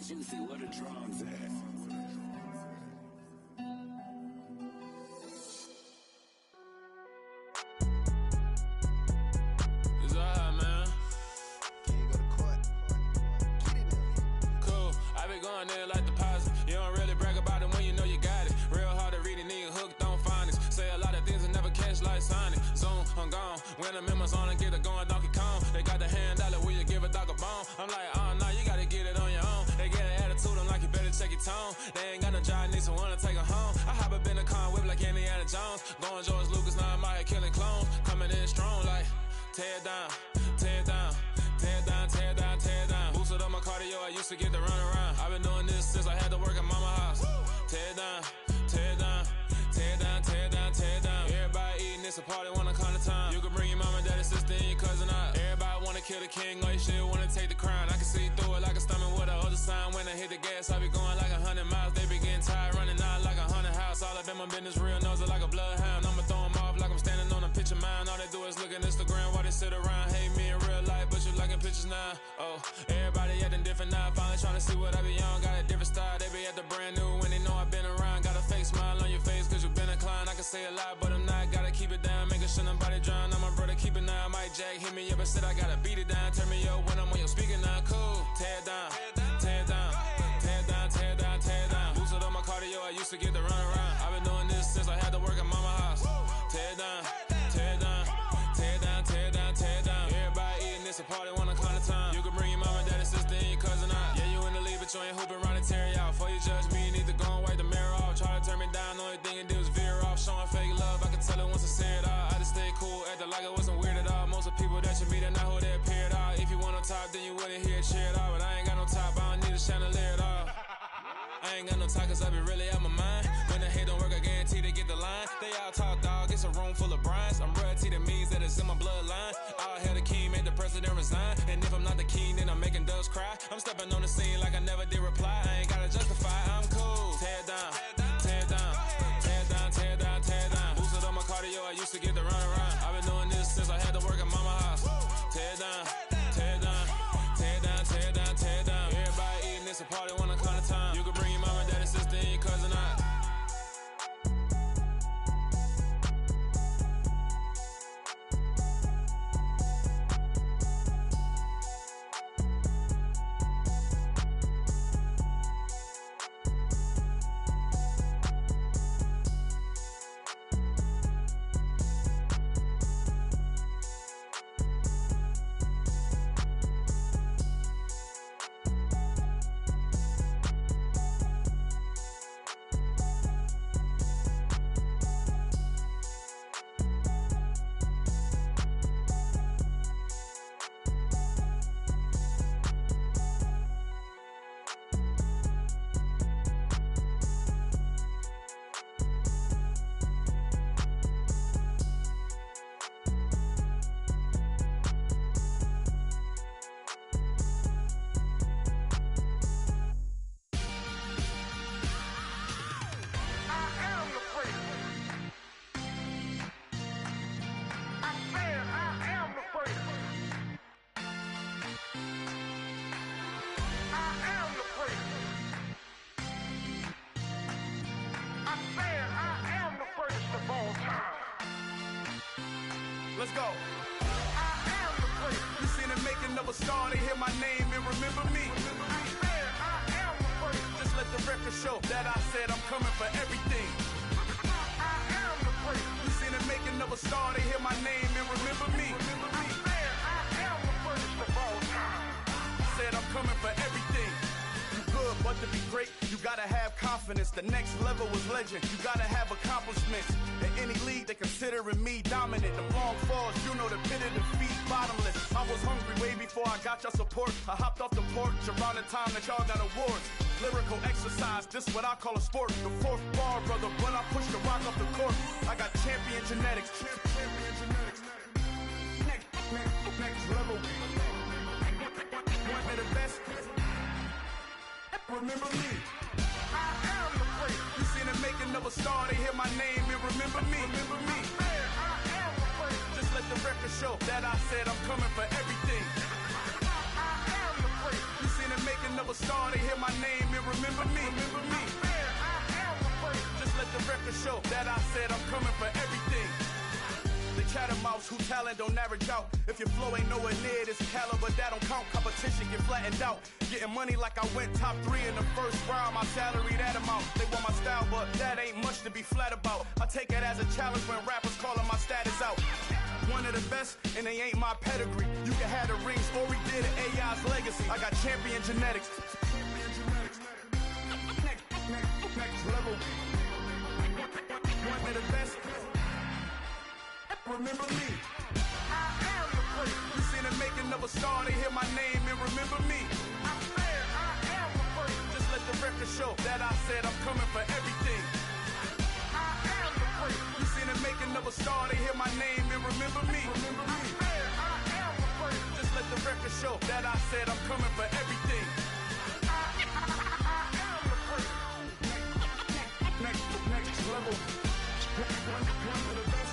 Juicy, where the drums at? Going in like deposit. You don't really brag about it when you know you got it. Real hard to read a nigga hooked on phonics. Say a lot of things and never catch like Sonic. Zoom, I'm gone. When the members on and get it going Donkey Kong. They got the $100, will you give a dog a bone? I'm like, oh no, you gotta get it on your own. They get an attitude, I'm like, you better check your tone. They ain't got no job, need someone to take her home. I hop up in the car and whip like Indiana Jones. Going George Lucas, now I'm out here killing clones. Coming in strong like, tear it down, tear it down. Tear it down, tear it down, tear it down. Boosted up my cardio, I used to get to run around. I've been doing this since I had to work at mama house. Tear it down, tear it down, tear it down, tear it down, tear it down. Everybody eating, it's a party, wanna come to time. You can bring your mama, daddy, sister, and your cousin out. Everybody wanna kill the king, or you shit wanna take the crown. I can see through it like a stomach with a other sign. When I hit the gas, I be going like 100 miles. They be getting tired, running out like 100 house. All up in my business, real nose it like a bloodhound. I'ma throw them off like I'm standing on a picture mound. All they do is look at Instagram while they sit around. Hate me in real life, but you liking pictures now. Oh, everybody acting different now. Finally trying to see what I be on. Got a different style, they be at the brand new when they know I've been around. Got a fake smile on your face cause you been inclined. I can say a lot, but I'm not. Gotta keep it down, making sure nobody drown. I'm my brother, keep it now. Mike Jack hit me up and said I gotta beat it down. Turn me up when I'm on your speaker now. Cool, tear it down, tear it down, tear it down, tear it down, tear it down. Boosted up my cardio, I used to get to run around. I've been doing this since I had to work at mama house. Tear it down, tear it down, tear it down, tear it down, tear it down. Everybody eating, it's a party, wanna come to time. You can bring your mama, daddy, sister, and your cousin out. Yeah, you in the league, but you ain't hooping around and tear you out. Before you judge me, you need to go and wipe the mirror off. Try to turn me down, the only thing you do is veer off. Showing fake love, I can tell it once I see it all. I just stay cool, acting like it wasn't weird at all. Most of the people that you meet are not who they appear at all. If you want on top, then you wouldn't hear it cheer at all. But I ain't got no top, I don't need a chandelier at all. I ain't got no talk cause I be really out my mind. When the hate don't work, I guarantee they get the line. They all talk dog, it's a room full of brinds. I'm royalty, that means that it's in my bloodline. All hail the king, made the president resign. And if I'm not the king, then I'm making doves cry. I'm stepping on the scene like I never did reply. I ain't gotta justify, I'm cool. Tear it down, tear it down, tear it down, tear it down, tear it down. Boosted on my cardio, I used to get to run around. I've been doing this since I had to work at mama house. Tear it down, tear it down, tear it down, tear it down, tear it down. Everybody eating, it's a party, wanna come to time. You can bring your mama, daddy, sister, and your cousin out. Let's go. I am the great. You seen the making of a star, they hear my name and remember me. I am the great. Just let the record show that I said I'm coming for everything. I am the great. You seen the making of a star, they hear my name and remember me. I am the greatest of all time. Said I'm coming for everything. You good, but to be great, you gotta have confidence. The next level was legend. You gotta have accomplishments. In any league, they considering me dominant. The long falls, you know the pit of defeat, bottomless. I was hungry way before I got your support. I hopped off the porch around the time that y'all got awards. Lyrical exercise, this what I call a sport. The fourth bar, brother, when I push the rock off the court. I got champion genetics. Champion genetics. Next level. One of the best. Remember me. I am the great. You seen the making of a star, they hear my name and remember me. Remember me. I am show that I said I'm coming for everything. You seen the making of a star, they hear my name and remember me. Just let the record show that I said I'm coming for everything. The chattermouths who talent don't average out. If your flow ain't nowhere near this caliber, that don't count. Competition get flattened out. Getting money like I went top 3 in the first round. My salary that amount. They want my style, but that ain't much to be flat about. I take it as a challenge when rappers calling my status out. One of the best, and they ain't my pedigree. You can have the rings, or we did it, AI's legacy. I got champion genetics. Next level. One of the best. Remember me. You seen the making of a star, they hear my name and remember me. Just let the record show that I said I'm coming for everything. You seen the making of a star, they hear my name and remember me. Just let the record show that I said I'm coming for everything. Next level. One of the best.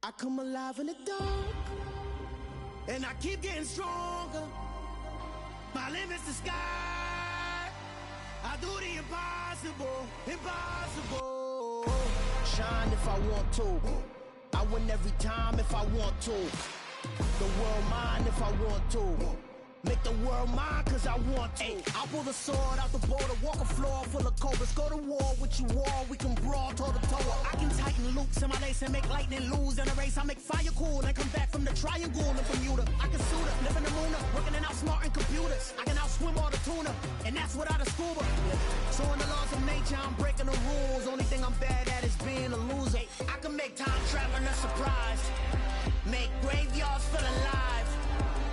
I come alive in the dark, and I keep getting stronger. My limit's the sky. I do the impossible. Shine if I want to. I win every time if I want to. The world mine if I want to. Make the world mine cause I want to. Ay, I'll pull the sword out the border, walk a floor full of cobras. Go to war with you all, we can brawl toe to toe. I can tighten loops in my lace and make lightning lose in a race. I make fire cool and come back from the triangle in Bermuda. I can suit up, live in the moon up, working and outsmarting computers. I can outswim all the tuna, and that's without a scuba. So in the laws of nature, I'm breaking the rules. Only thing I'm bad at is being a loser. I can make time traveling a surprise, make graveyards feel alive.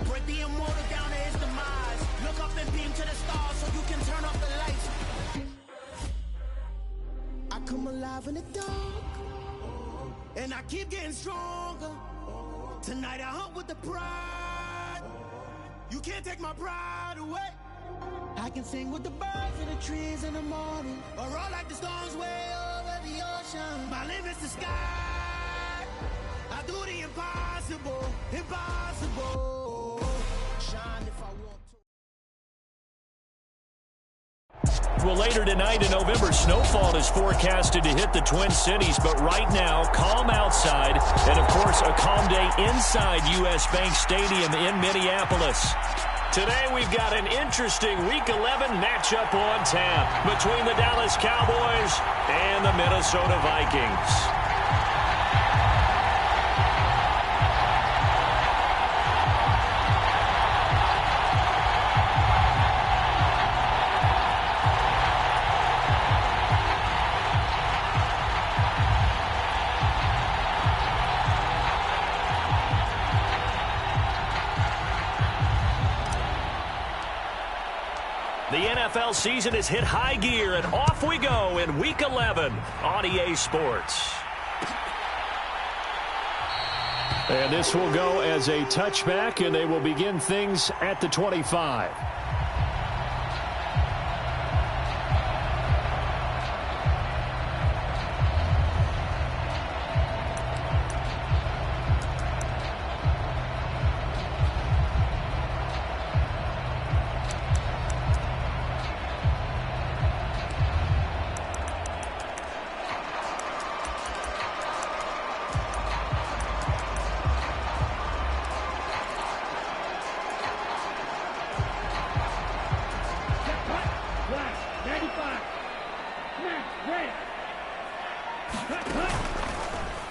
Break the immortal down to his demise. Look up and beam to the stars so you can turn off the lights. I come alive in the dark, and I keep getting stronger. Tonight I hunt with the pride. You can't take my pride away. I can sing with the birds in the trees in the morning, or roll like the storms way over the ocean. My limit's the sky. I do the impossible. Shine if I want to. Well, later tonight in November, snowfall is forecasted to hit the Twin Cities, but right now, calm outside, and of course, a calm day inside U.S. Bank Stadium in Minneapolis. Today, we've got an interesting Week 11 matchup on tap between the Dallas Cowboys and the Minnesota Vikings. The NFL season has hit high gear, and off we go in Week 11 on EA Sports. And this will go as a touchback, and they will begin things at the 25.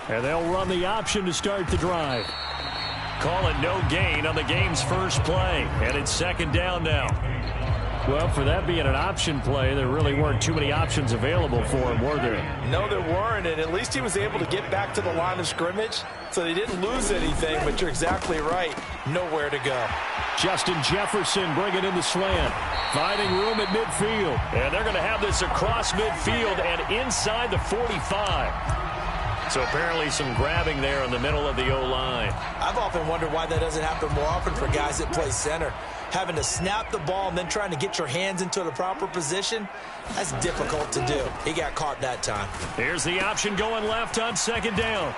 And they'll run the option to start the drive. Call it no gain on the game's first play. And it's second down now. Well, for that being an option play, there really weren't too many options available for him, were there? No, there weren't, and at least he was able to get back to the line of scrimmage, so they didn't lose anything, but you're exactly right. Nowhere to go. Justin Jefferson bringing in the slant, finding room at midfield. And they're going to have this across midfield and inside the 45. So apparently some grabbing there in the middle of the O-line. I've often wondered why that doesn't happen more often for guys that play center. Having to snap the ball and then trying to get your hands into the proper position, that's difficult to do. He got caught that time. Here's the option going left on second down.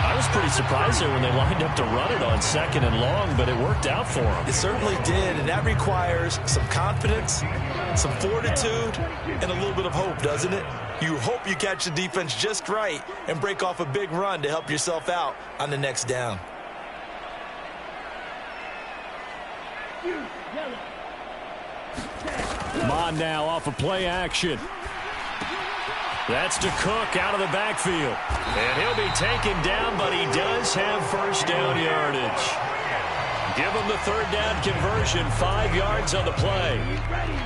I was pretty surprised there when they lined up to run it on second and long, but it worked out for them. It certainly did, and that requires some confidence, some fortitude, and a little bit of hope, doesn't it? You hope you catch the defense just right and break off a big run to help yourself out on the next down. Mon now off of play action. That's to Cook out of the backfield. And he'll be taken down, but he does have first down yardage. Give him the third down conversion, 5 yards on the play.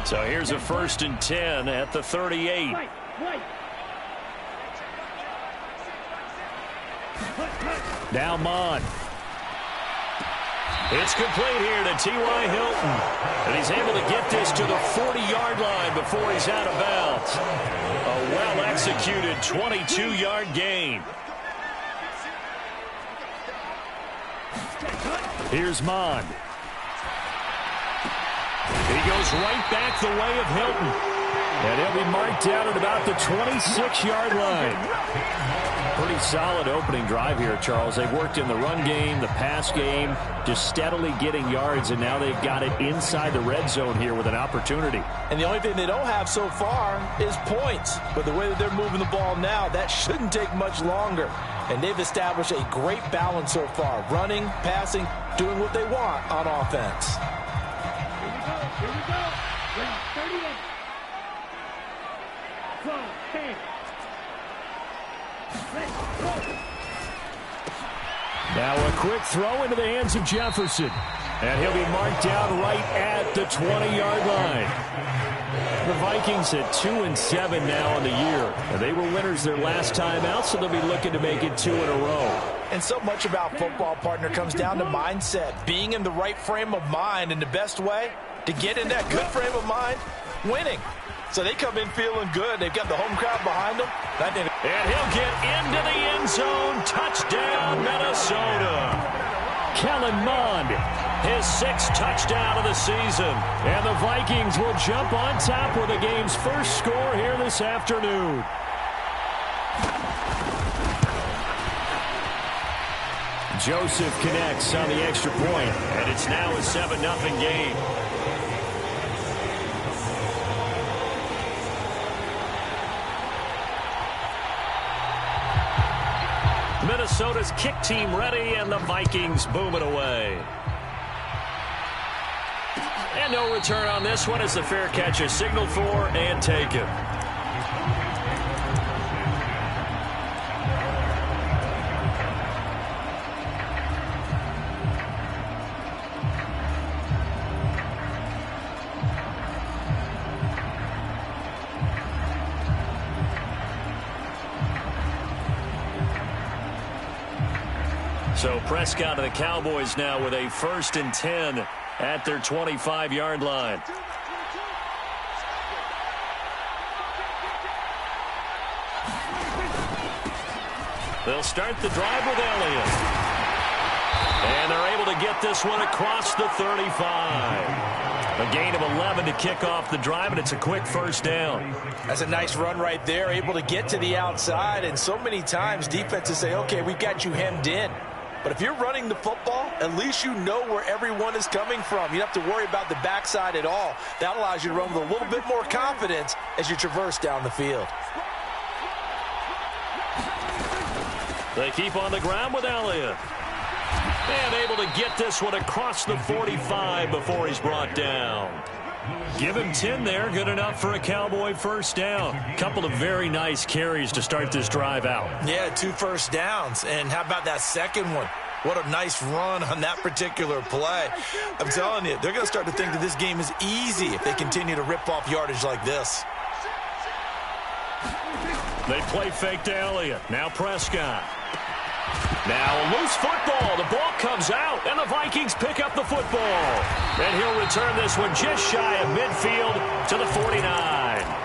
So here's a 1st and 10 at the 38. Now Mon. It's complete here to T.Y. Hilton. And he's able to get this to the 40-yard line before he's out of bounds. A well-executed 22-yard gain. Here's Mon. He goes right back the way of Hilton. And he'll be marked down at about the 26-yard line. Pretty solid opening drive here, Charles. They've worked in the run game, the pass game, just steadily getting yards, and now they've got it inside the red zone here with an opportunity. And the only thing they don't have so far is points. But the way that they're moving the ball now, that shouldn't take much longer. And they've established a great balance so far. Running, passing, doing what they want on offense. Here we go. 38. 12, 10. Now a quick throw into the hands of Jefferson. And he'll be marked down right at the 20-yard line. The Vikings at 2-7 now in the year. And they were winners their last time out, so they'll be looking to make it 2 in a row. And so much about football, partner, comes down to mindset. Being in the right frame of mind, and the best way to get in that good frame of mind, winning. So they come in feeling good. They've got the home crowd behind them. And he'll get into the end zone. Touchdown, Minnesota. Kellen Mond, his 6th touchdown of the season. And the Vikings will jump on top with the game's first score here this afternoon. Joseph connects on the extra point, and it's now a 7-0 game. Minnesota's kick team ready, and the Vikings boom it away. And no return on this one as the fair catch is signaled for and taken. So Prescott and the Cowboys now with a 1st and 10 at their 25-yard line. They'll start the drive with Elliott. And they're able to get this one across the 35. A gain of 11 to kick off the drive, and it's a quick first down. That's a nice run right there, able to get to the outside. And so many times defenses say, okay, we've got you hemmed in. But if you're running the football, at least you know where everyone is coming from. You don't have to worry about the backside at all. That allows you to run with a little bit more confidence as you traverse down the field. They keep on the ground with Elliott. And able to get this one across the 45 before he's brought down. Give him 10 there. Good enough for a Cowboy first down. Couple of very nice carries to start this drive out. Yeah, 2 first downs. And how about that second one? What a nice run on that particular play. I'm telling you, they're going to start to think that this game is easy if they continue to rip off yardage like this. They play fake to Elliott. Now Prescott. Now a loose football. The ball comes out, and the Vikings pick up the football. And he'll return this one just shy of midfield to the 49.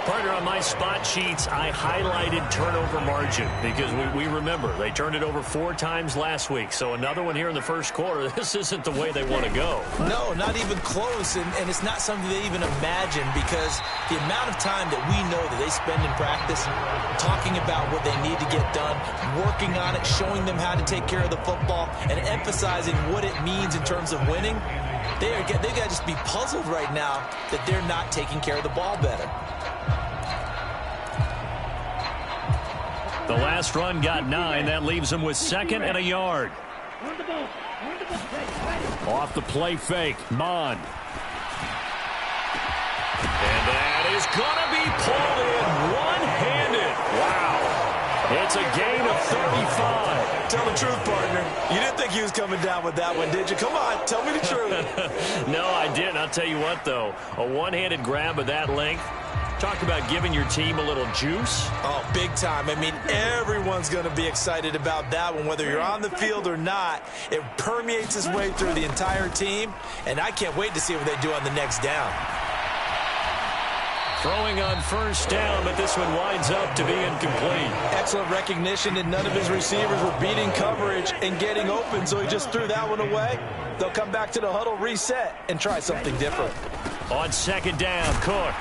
Partner, on my spot sheets, I highlighted turnover margin because we remember they turned it over 4 times last week. So another one here in the first quarter. This isn't the way they want to go. No, not even close, and it's not something they even imagine because the amount of time that we know that they spend in practice talking about what they need to get done, working on it, showing them how to take care of the football, and emphasizing what it means in terms of winning, they got to just be puzzled right now that they're not taking care of the ball better. The last run got 9. That leaves them with 2nd and a yard. Off the play fake, Mond. And that is going to be pulled in one-handed. Wow. It's a gain of 35. Tell the truth, partner. You didn't think he was coming down with that one, did you? Come on, tell me the truth. No, I didn't. I'll tell you what, though. A one-handed grab of that length. Talk about giving your team a little juice. Oh, big time. I mean, everyone's going to be excited about that one, whether you're on the field or not. It permeates its way through the entire team, and I can't wait to see what they do on the next down. Throwing on first down, but this one winds up to be incomplete. Excellent recognition, and none of his receivers were beating coverage and getting open, so he just threw that one away. They'll come back to the huddle, reset, and try something different. On 2nd down, Cook.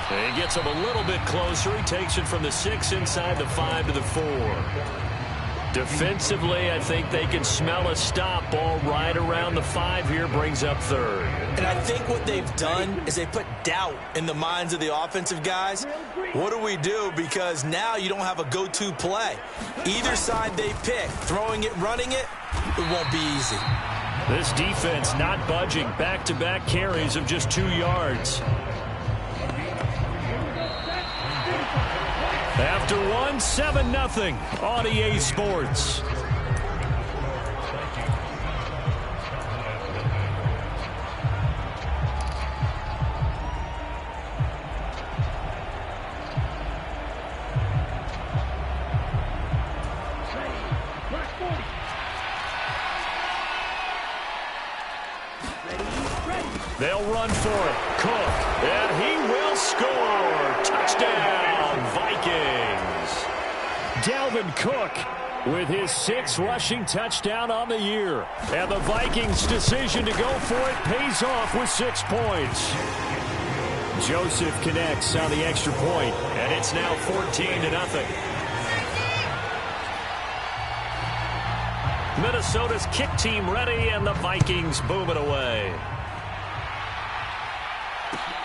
He gets him a little bit closer. He takes it from the 6 inside the 5 to the 4. Defensively, I think they can smell a stop. Ball right around the 5 here, brings up 3rd. And I think what they've done is they put doubt in the minds of the offensive guys. What do we do? Because now you don't have a go-to play. Either side they pick, throwing it, running it, it won't be easy. This defense not budging. Back-to-back carries of just 2 yards. After one, 7-0 on EA Sports. They'll run for it. Cook, and he will score. Touchdown, Vikings. Dalvin Cook with his 6th rushing touchdown on the year. And the Vikings' decision to go for it pays off with 6 points. Joseph connects on the extra point, and it's now 14-0. Minnesota's kick team ready, and the Vikings boom it away.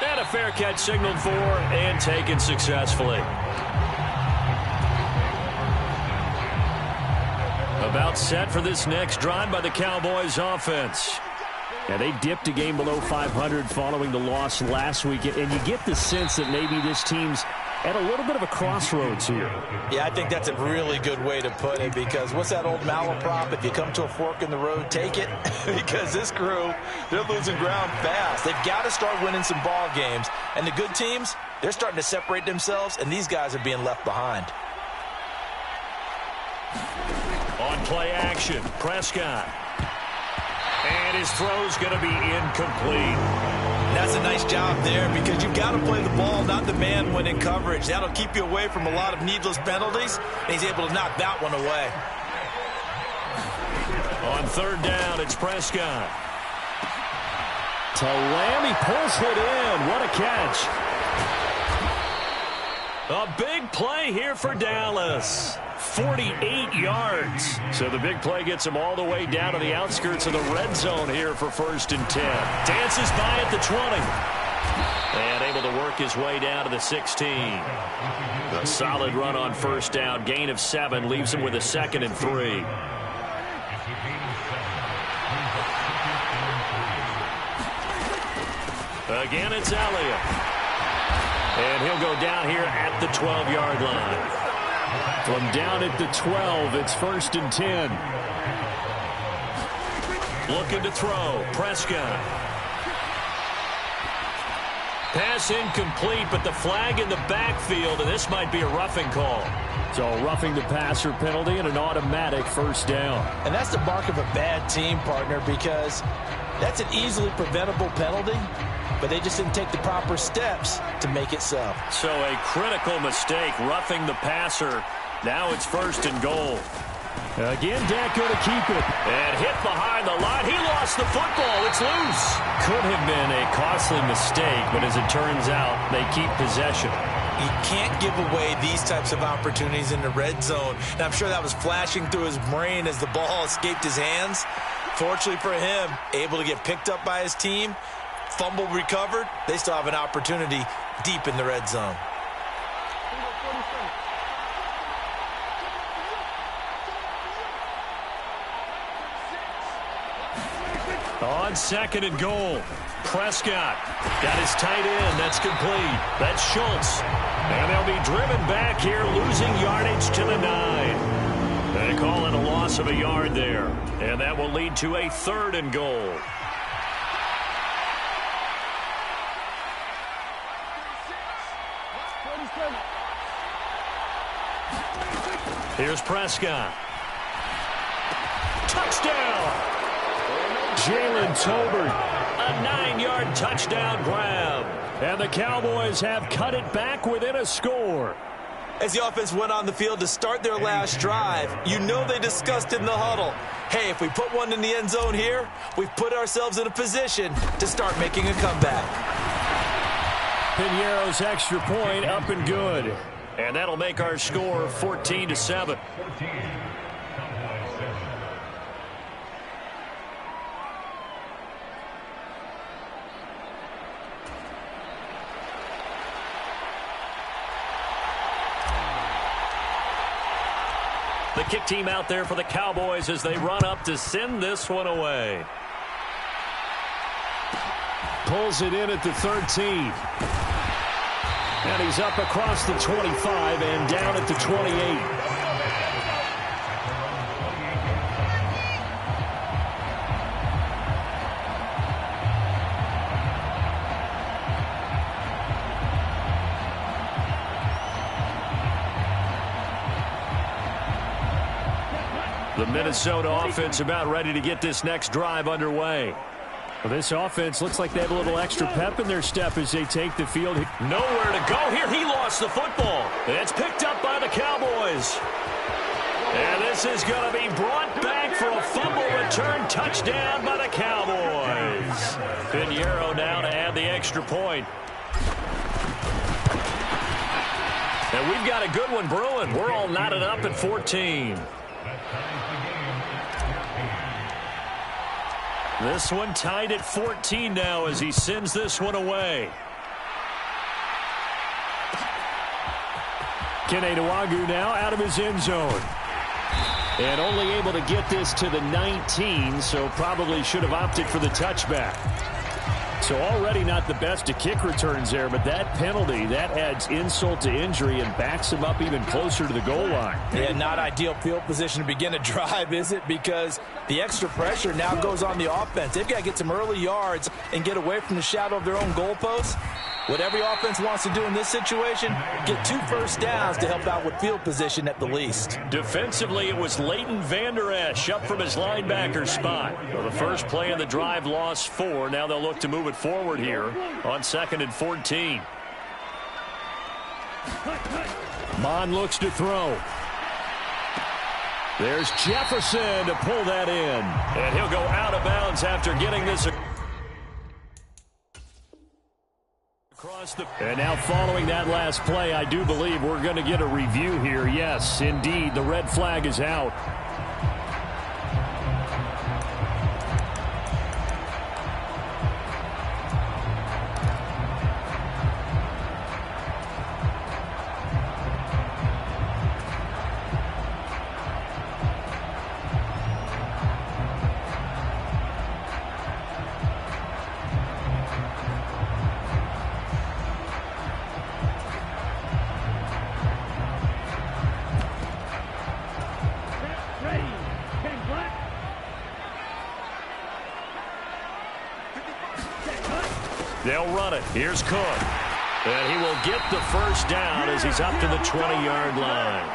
And a fair catch signaled for and taken successfully. About set for this next drive by the Cowboys offense. And they dipped a game below 500 following the loss last week. And you get the sense that maybe this team's at a little bit of a crossroads here. Yeah, I think that's a really good way to put it because what's that old malaprop? If you come to a fork in the road, take it. Because this crew, they're losing ground fast. They've got to start winning some ball games. And the good teams, they're starting to separate themselves, and these guys are being left behind. On play action, Prescott. And his throw's going to be incomplete. That's a nice job there because you've got to play the ball, not the man when in coverage. That'll keep you away from a lot of needless penalties, and he's able to knock that one away. On 3rd down, it's Prescott. To Lamb, he pulls it in. What a catch. A big play here for Dallas. 48 yards. So the big play gets him all the way down to the outskirts of the red zone here for 1st and 10. Dances by at the 20. And able to work his way down to the 16. A solid run on 1st down. Gain of 7 leaves him with a 2nd and 3. Again, it's Elliott. And he'll go down here at the 12-yard line. From down at the 12, it's 1st and 10. Looking to throw. Prescott. Pass incomplete, but the flag in the backfield, and this might be a roughing call. So roughing the passer penalty and an automatic first down. And that's the mark of a bad team, partner, because that's an easily preventable penalty, but they just didn't take the proper steps to make it so. So a critical mistake, roughing the passer. Now it's first and goal. Again, Dak going to keep it. And hit behind the line. He lost the football. It's loose. Could have been a costly mistake, but as it turns out, they keep possession. You can't give away these types of opportunities in the red zone. And I'm sure that was flashing through his brain as the ball escaped his hands. Fortunately for him, able to get picked up by his team, fumble recovered. They still have an opportunity deep in the red zone. On second and goal, Prescott got his tight end. That's complete. That's Schultz. And they'll be driven back here, losing yardage to the 9. They call it a loss of a yard there. And that will lead to a third and goal. Here's Prescott. Touchdown! Jalen Tolbert, a 9-yard touchdown grab. And the Cowboys have cut it back within a score. As the offense went on the field to start their last drive, you know they discussed in the huddle, hey, if we put one in the end zone here, we've put ourselves in a position to start making a comeback. Pinheiro's extra point up and good. And that'll make our score 14-7. The kick team out there for the Cowboys as they run up to send this one away. Pulls it in at the 13. And he's up across the 25 and down at the 28. The Minnesota offense about ready to get this next drive underway. Well, this offense looks like they have a little extra pep in their step as they take the field. Nowhere to go here. He lost the football. It's picked up by the Cowboys. And this is going to be brought back for a fumble return touchdown by the Cowboys. Pinheiro now to add the extra point. And we've got a good one brewing. We're all knotted up at 14. This one tied at 14 now as he sends this one away. Kene Nwangwu now out of his end zone. And only able to get this to the 19, so probably should have opted for the touchback. So already not the best of kick returns there, but that penalty, that adds insult to injury and backs him up even closer to the goal line. Yeah, not ideal field position to begin a drive, is it? Because the extra pressure now goes on the offense. They've got to get some early yards and get away from the shadow of their own goalposts. What every offense wants to do in this situation, get 2 first downs to help out with field position at the least. Defensively, it was Leighton Vander Esch up from his linebacker spot. Well, the first play of the drive lost 4. Now they'll look to move it forward here on 2nd and 14. Mon looks to throw. There's Jefferson to pull that in. And he'll go out of bounds after getting this. And now following that last play, I do believe we're going to get a review here. Yes, indeed, the red flag is out. They'll run it. Here's Cook. And he will get the first down as he's up to the 20-yard line.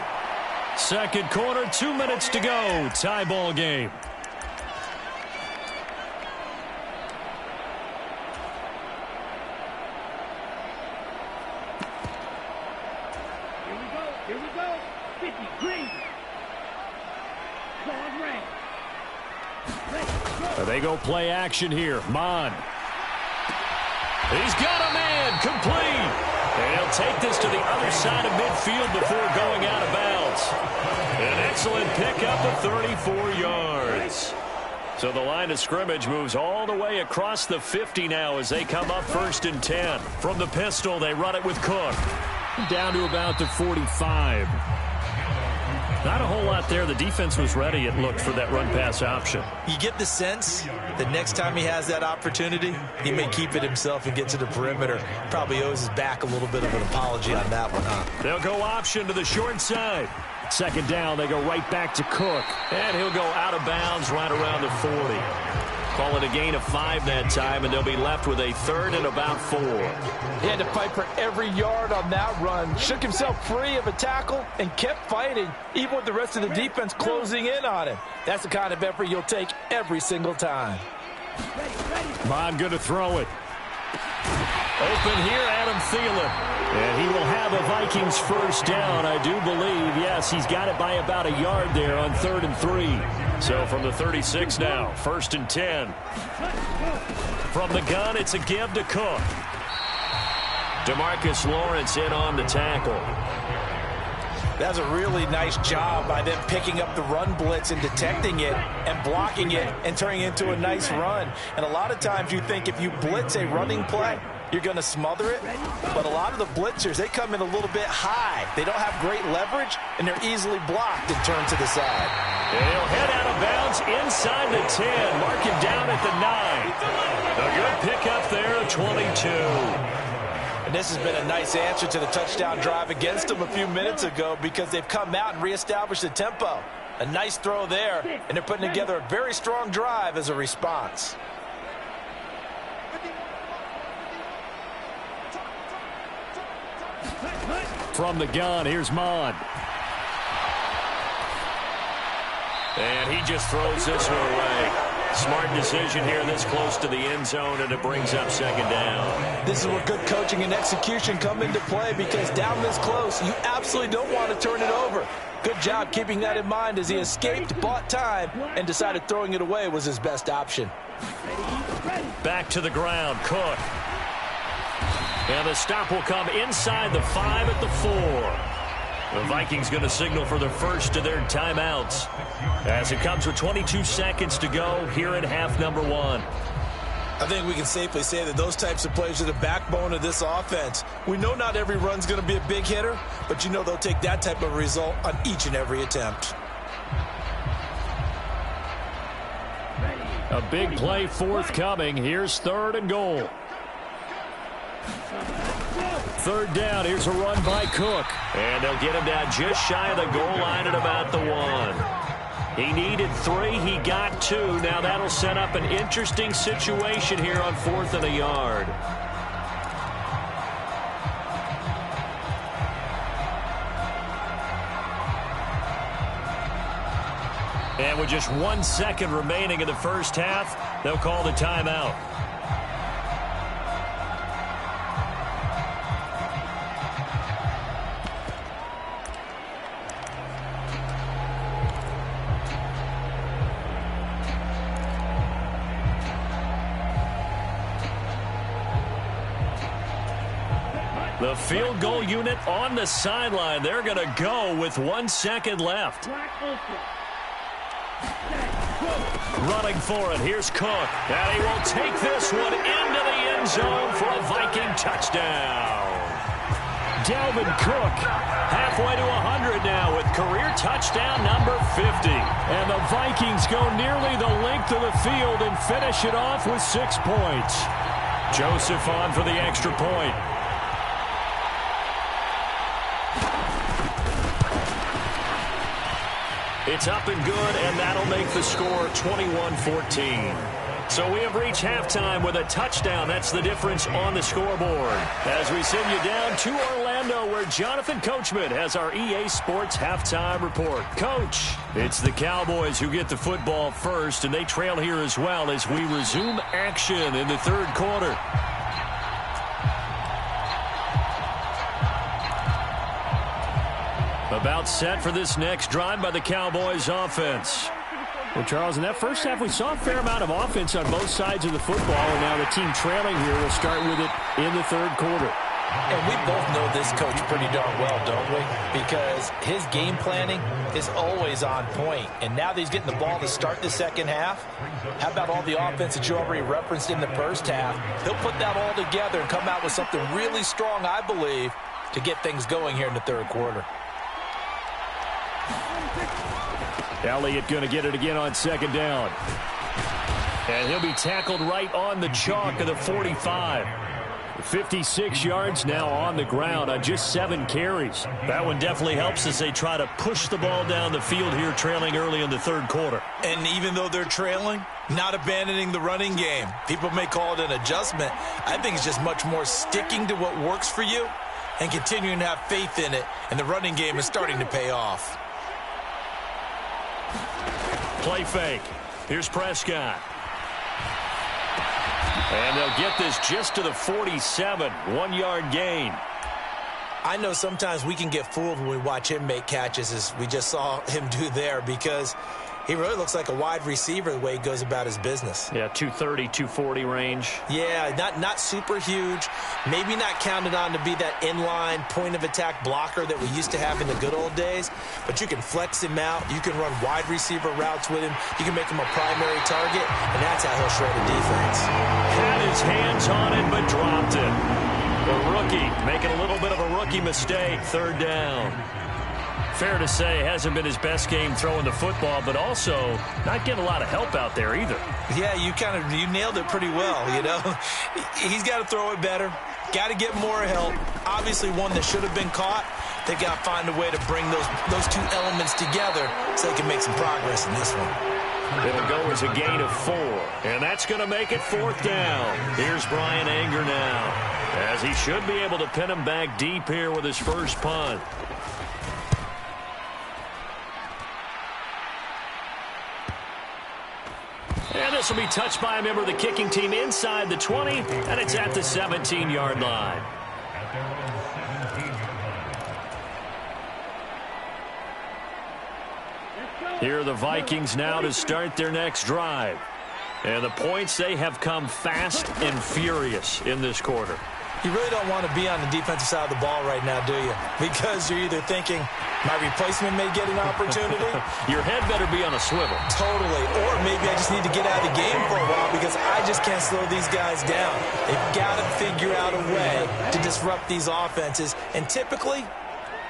Second quarter, 2 minutes to go. Tie ball game. Here we go. 50, green. Claude red. They go play action here. Mon. He's got a man. Complete. And he'll take this to the other side of midfield before going out of bounds. An excellent pickup of 34 yards. So the line of scrimmage moves all the way across the 50 now as they come up 1st and 10. From the pistol, they run it with Cook. Down to about the 45. Not a whole lot there. The defense was ready, it looked, for that run-pass option. You get the sense that next time he has that opportunity, he may keep it himself and get to the perimeter. Probably owes his back a little bit of an apology on that one, huh? They'll go option to the short side. Second down, they go right back to Cook. And he'll go out of bounds right around the 40. Call it a gain of 5 that time, and they'll be left with a 3rd and about 4. He had to fight for every yard on that run. Shook himself free of a tackle and kept fighting, even with the rest of the defense closing in on him. That's the kind of effort you'll take every single time. Bond going to throw it. Open here, Adam Thielen. And he will have a Vikings first down, I do believe. Yes, he's got it by about a yard there on 3rd and 3. So from the 36 now, 1st and 10. From the gun, it's a give to Cook. DeMarcus Lawrence in on the tackle. That's a really nice job by them picking up the run blitz and detecting it and blocking it and turning it into a nice run. And a lot of times you think if you blitz a running play, you're going to smother it. But a lot of the blitzers, they come in a little bit high. They don't have great leverage, and they're easily blocked and turned to the side. And he'll head out of bounds inside the 10. Mark him down at the 9. A good pickup there, 22. And this has been a nice answer to the touchdown drive against them a few minutes ago because they've come out and reestablished the tempo. A nice throw there, and they're putting together a very strong drive as a response. From the gun, here's Mon. And he just throws this one away. Smart decision here this close to the end zone, and it brings up 2nd down. This is where good coaching and execution come into play because down this close, you absolutely don't want to turn it over. Good job keeping that in mind as he escaped, bought time, and decided throwing it away was his best option. Back to the ground, Cook. And the stop will come inside the 5 at the 4. The Vikings going to signal for the first of their timeouts as it comes with 22 seconds to go here in half number 1. I think we can safely say that those types of plays are the backbone of this offense. We know not every run's going to be a big hitter, but you know they'll take that type of result on each and every attempt. A big play forthcoming. Here's 3rd and goal. 3rd down. Here's a run by Cook. And they'll get him down just shy of the goal line at about the 1. He needed 3. He got 2. Now that'll set up an interesting situation here on 4th and a yard. And with just 1 second remaining in the first half, they'll call the timeout. The field goal unit on the sideline. They're going to go with 1 second left. Running for it. Here's Cook. And he will take this one into the end zone for a Viking touchdown. Dalvin Cook halfway to 100 now with career touchdown number 50. And the Vikings go nearly the length of the field and finish it off with 6 points. Joseph on for the extra point. It's up and good, and that'll make the score 21-14. So we have reached halftime with a touchdown. That's the difference on the scoreboard. As we send you down to Orlando, where Jonathan Coachman has our EA Sports halftime report. Coach, it's the Cowboys who get the football first, and they trail here as well as we resume action in the third quarter. About set for this next drive by the Cowboys offense. Well, Charles, in that first half, we saw a fair amount of offense on both sides of the football, and now the team trailing here will start with it in the third quarter. And we both know this coach pretty darn well, don't we? Because his game planning is always on point. And now that he's getting the ball to start the second half, how about all the offense that you already referenced in the first half? He'll put that all together and come out with something really strong, I believe, to get things going here in the third quarter. Elliott going to get it again on second down. And he'll be tackled right on the chalk of the 45. 56 yards now on the ground on just 7 carries. That one definitely helps as they try to push the ball down the field here, trailing early in the third quarter. And even though they're trailing, not abandoning the running game. People may call it an adjustment. I think it's just much more sticking to what works for you and continuing to have faith in it. And the running game is starting to pay off. Play fake. Here's Prescott. And they'll get this just to the 47. 1-yard gain. I know sometimes we can get fooled when we watch him make catches, as we just saw him do there, because he really looks like a wide receiver the way he goes about his business. Yeah, 230, 240 range. Yeah, not super huge. Maybe not counted on to be that inline point-of-attack blocker that we used to have in the good old days. But you can flex him out. You can run wide receiver routes with him. You can make him a primary target, and that's how he'll shred a defense. Had his hands on it, but dropped it. The rookie making a little bit of a rookie mistake. Third down. Fair to say, hasn't been his best game throwing the football, but also not getting a lot of help out there either. Yeah, you nailed it pretty well, you know. He's got to throw it better. Got to get more help. Obviously one that should have been caught. They've got to find a way to bring those two elements together so they can make some progress in this one. It'll go as a gain of 4, and that's going to make it fourth down. Here's Brian Anger now, as he should be able to pin him back deep here with his first punt. And this will be touched by a member of the kicking team inside the 20, and it's at the 17-yard line. Here are the Vikings now to start their next drive. And the points, they have come fast and furious in this quarter. You really don't want to be on the defensive side of the ball right now, do you? Because you're either thinking, my replacement may get an opportunity. Your head better be on a swivel. Totally. Or maybe I just need to get out of the game for a while because I just can't slow these guys down. They've got to figure out a way to disrupt these offenses. And typically,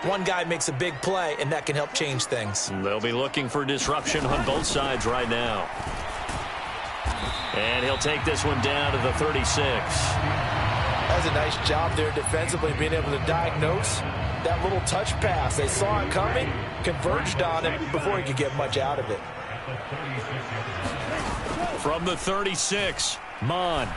one guy makes a big play, and that can help change things. They'll be looking for disruption on both sides right now. And he'll take this one down to the 36. That's a nice job there defensively, being able to diagnose that little touch pass. They saw it coming, converged on it before he could get much out of it. From the 36, Mond.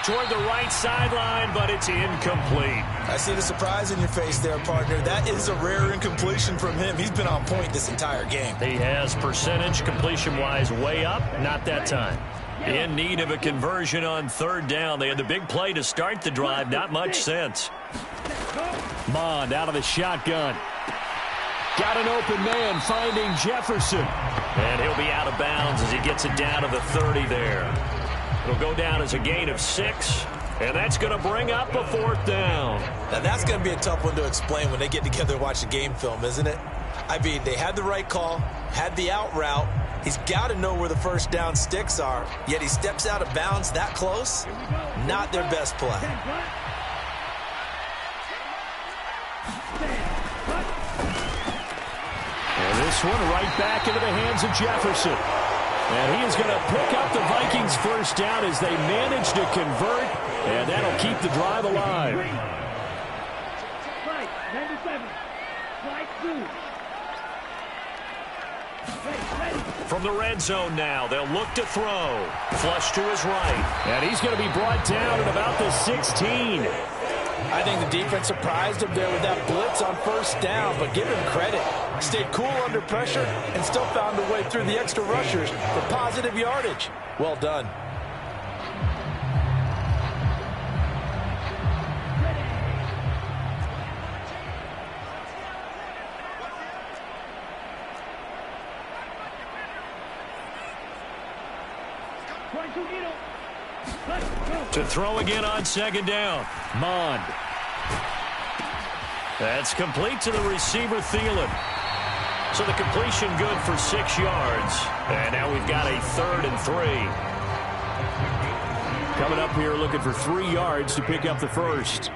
Toward the right sideline, but it's incomplete. I see the surprise in your face there, partner. That is a rare incompletion from him. He's been on point this entire game. He has percentage completion-wise way up, not that time. In need of a conversion on third down. They had the big play to start the drive. Not much sense. Mond out of the shotgun. Got an open man finding Jefferson. And he'll be out of bounds as he gets it down to the 30 there. It'll go down as a gain of 6. And that's going to bring up a fourth down. Now that's going to be a tough one to explain when they get together and watch the game film, isn't it? I mean, they had the right call, had the out route. He's got to know where the first down sticks are, yet he steps out of bounds that close. Not their best play. And this one right back into the hands of Jefferson. And he is going to pick up the Vikings first down as they manage to convert, and that'll keep the drive alive. Right, 97. Right through. From the red zone now, they'll look to throw. Flush to his right. And he's going to be brought down at about the 16. I think the defense surprised him there with that blitz on first down, but give him credit. Stayed cool under pressure and still found a way through the extra rushers for positive yardage. Well done. To throw again on second down. Mond. That's complete to the receiver, Thielen. So the completion good for 6 yards. And now we've got a 3rd and 3. Coming up here looking for 3 yards to pick up the first.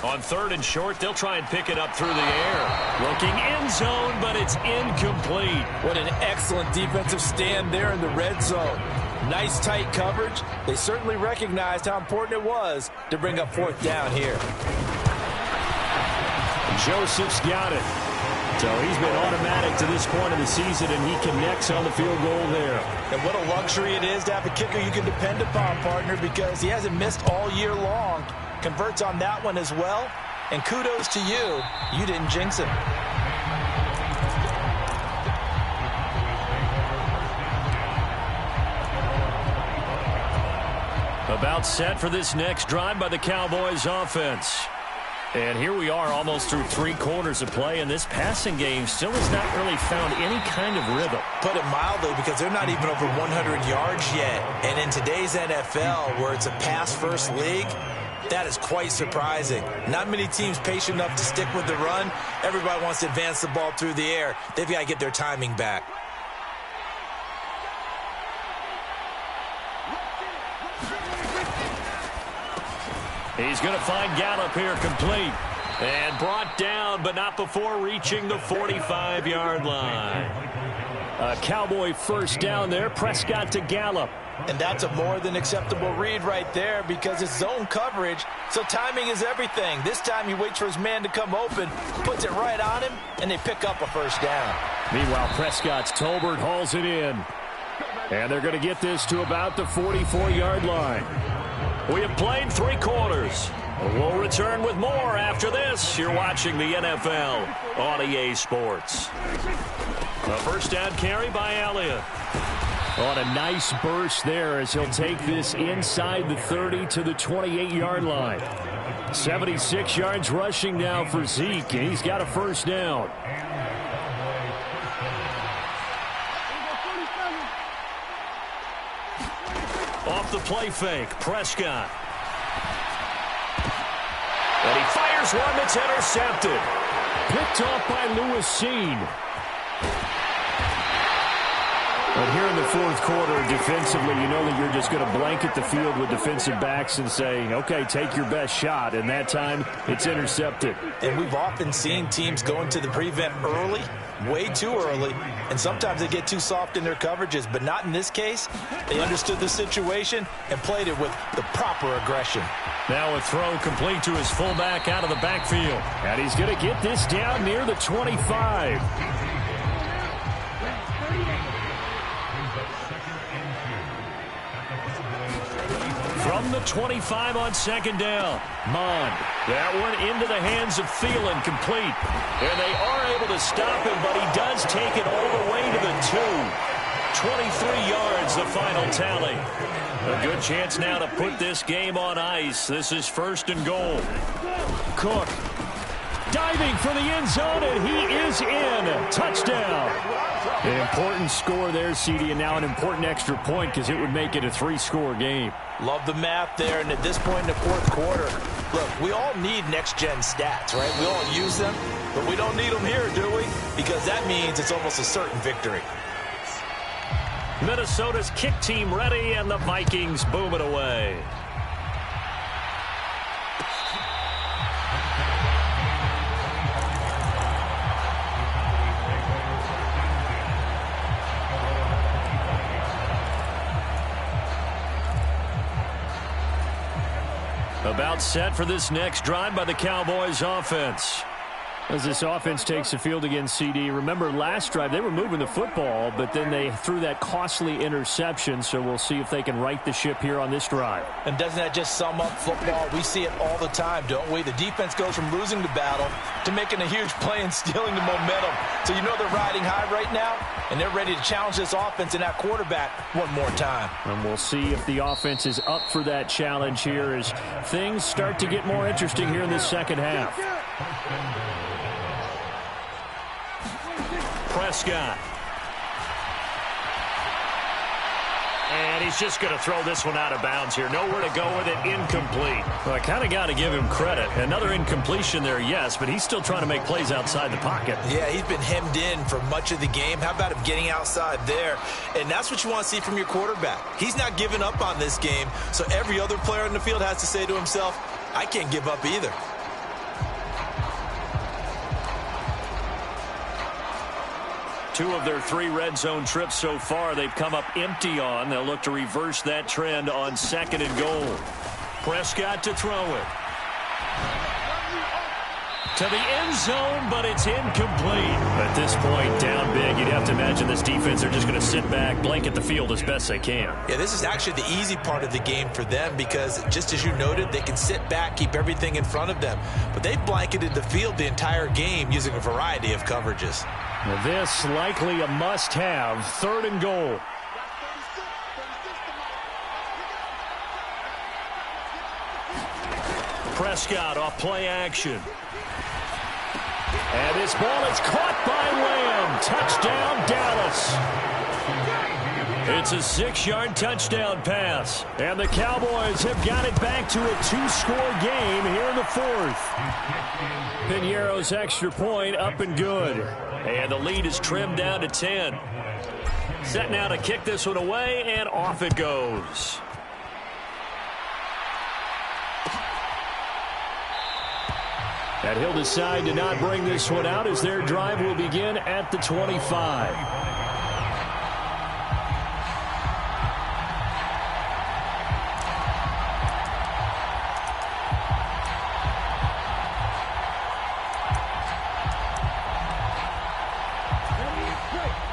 On 3rd and short, they'll try and pick it up through the air. Looking end zone, but it's incomplete. What an excellent defensive stand there in the red zone. Nice tight coverage. They certainly recognized how important it was to bring up 4th down here. Joseph's got it. So he's been automatic to this point of the season, and he connects on the field goal there. And what a luxury it is to have a kicker you can depend upon, partner, because he hasn't missed all year long. Converts on that one as well. And kudos to you. You didn't jinx him. About set for this next drive by the Cowboys offense. And here we are almost through 3 quarters of play, and this passing game still has not really found any kind of rhythm. Put it mildly, because they're not even over 100 yards yet. And in today's NFL, where it's a pass-first league, that is quite surprising. Not many teams patient enough to stick with the run. Everybody wants to advance the ball through the air. They've got to get their timing back. He's going to find Gallup here complete. And brought down, but not before reaching the 45-yard line. A Cowboy first down there. Prescott to Gallup. And that's a more than acceptable read right there, because it's zone coverage, so timing is everything. This time he waits for his man to come open, puts it right on him, and they pick up a first down. Meanwhile, Prescott's Tolbert hauls it in. And they're going to get this to about the 44-yard line. We have played 3 quarters. We'll return with more after this. You're watching the NFL on EA Sports. A first down carry by Elliott. On a nice burst there as he'll take this inside the 30 to the 28-yard line. 76 yards rushing now for Zeke, and he's got a first down. Off the play fake, Prescott. And he fires one that's intercepted. Picked off by Lewis Seen. But here in the 4th quarter, defensively, you know that you're just going to blanket the field with defensive backs and say, okay, take your best shot. And that time, it's intercepted. And we've often seen teams go into the prevent early, way too early, and sometimes they get too soft in their coverages, but not in this case. They understood the situation and played it with the proper aggression. Now a throw complete to his fullback out of the backfield. And he's going to get this down near the 25. From the 25 on second down. Mond. That one into the hands of Thielen, complete. And they are able to stop him, but he does take it all the way to the 2. 23 yards, the final tally. A good chance now to put this game on ice. This is 1st and goal. Cook diving for the end zone, and he is in. Touchdown. An important score there, CD, and now an important extra point because it would make it a 3-score game. Love the math there, and at this point in the 4th quarter, look, we all need next-gen stats, right? We all use them, but we don't need them here, do we? Because that means it's almost a certain victory. Minnesota's kick team ready, and the Vikings boom it away. About set for this next drive by the Cowboys offense. As this offense takes the field against CD, remember last drive they were moving the football, but then they threw that costly interception, so we'll see if they can right the ship here on this drive. And doesn't that just sum up football? We see it all the time, don't we? The defense goes from losing the battle to making a huge play and stealing the momentum. So you know they're riding high right now, and they're ready to challenge this offense and that quarterback one more time. And we'll see if the offense is up for that challenge here as things start to get more interesting here in this second half. Prescott. And he's just going to throw this one out of bounds here. Nowhere to go with it. Incomplete. Well, I kind of got to give him credit. Another incompletion there, yes, but he's still trying to make plays outside the pocket. Yeah, he's been hemmed in for much of the game. How about him getting outside there? And that's what you want to see from your quarterback. He's not giving up on this game, so every other player on the field has to say to himself, I can't give up either. Two of their 3 red zone trips so far they've come up empty on. They'll look to reverse that trend on 2nd and goal. Prescott to throw it. To the end zone, but it's incomplete. At this point, down big, you'd have to imagine this defense, they're just going to sit back, blanket the field as best they can. Yeah, this is actually the easy part of the game for them because, just as you noted, they can sit back, keep everything in front of them. But they've blanketed the field the entire game using a variety of coverages. Well, this likely a must-have. 3rd and goal. Prescott off play action. And this ball is caught by Lamb. Touchdown, Dallas. It's a 6-yard touchdown pass. And the Cowboys have got it back to a 2-score game here in the 4th. Piñeiro's extra point up and good. And the lead is trimmed down to 10. Set now to kick this one away, and off it goes. And he'll decide to not bring this one out as their drive will begin at the 25.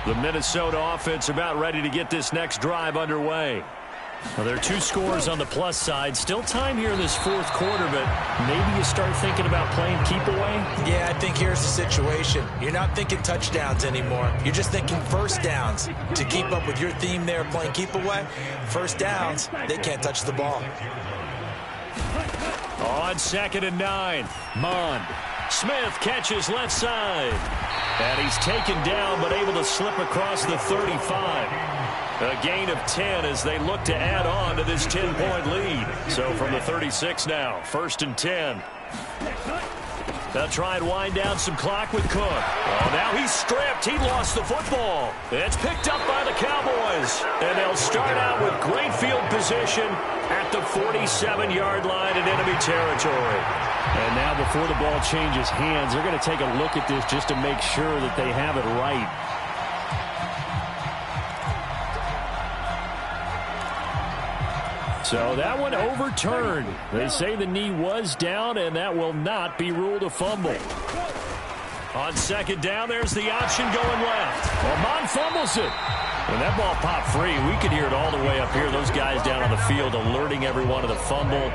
The Minnesota offense about ready to get this next drive underway. Well, there are 2 scores on the plus side. Still time here in this 4th quarter, but maybe you start thinking about playing keep away? Yeah, I think here's the situation. You're not thinking touchdowns anymore. You're just thinking first downs. To keep up with your theme there, playing keep away, first downs, they can't touch the ball. On 2nd and 9, Mond. Smith catches left side. And he's taken down but able to slip across the 35. A gain of 10 as they look to add on to this 10-point lead. So from the 36 now, 1st and 10. They'll try and wind down some clock with Cook. Oh, now he's stripped. He lost the football. It's picked up by the Cowboys. And they'll start out with great field position at the 47-yard line in enemy territory. And now before the ball changes hands, they're going to take a look at this just to make sure that they have it right. So that one overturned. They say the knee was down, and that will not be ruled a fumble. On 2nd down, there's the option going left. Well, Mond fumbles it. When that ball popped free, we could hear it all the way up here. Those guys down on the field alerting everyone of the fumble.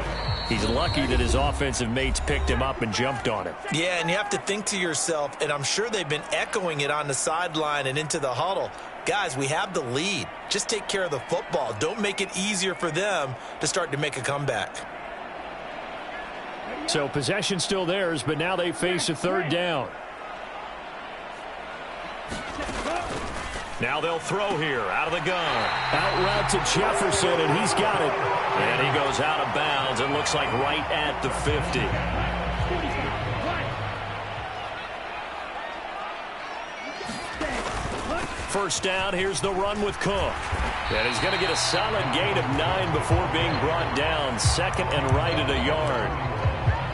He's lucky that his offensive mates picked him up and jumped on him. Yeah, and you have to think to yourself, and I'm sure they've been echoing it on the sideline and into the huddle. Guys, we have the lead. Just take care of the football. Don't make it easier for them to start to make a comeback. So possession still theirs, but now they face a 3rd down. Now they'll throw here out of the gun. Out route to Jefferson, and he's got it. And he goes out of bounds. It looks like right at the 50. First down, here's the run with Cook. And he's going to get a solid gain of 9 before being brought down. 2nd and right at a yard.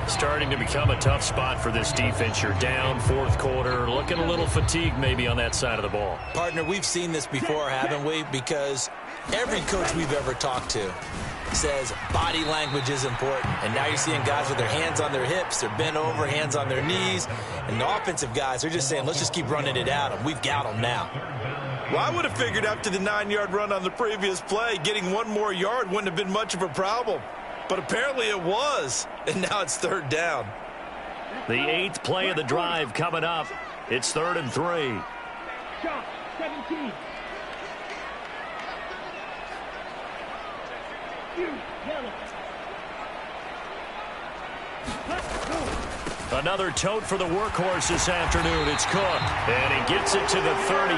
Starting to become a tough spot for this defense. You're down 4th quarter, looking a little fatigued maybe on that side of the ball. Partner, we've seen this before, haven't we? Because every coach we've ever talked to, says body language is important. And now you're seeing guys with their hands on their hips, they're bent over, hands on their knees. And the offensive guys, they're just saying, let's just keep running it at them. We've got them now. Well, I would have figured after the 9-yard run on the previous play, getting one more yard wouldn't have been much of a problem. But apparently it was, and now it's 3rd down. The 8th play of the drive coming up. It's 3rd and 3. Shot, 17. Yellow. Another tote for the workhorse this afternoon. It's Cook. And he gets it to the 34.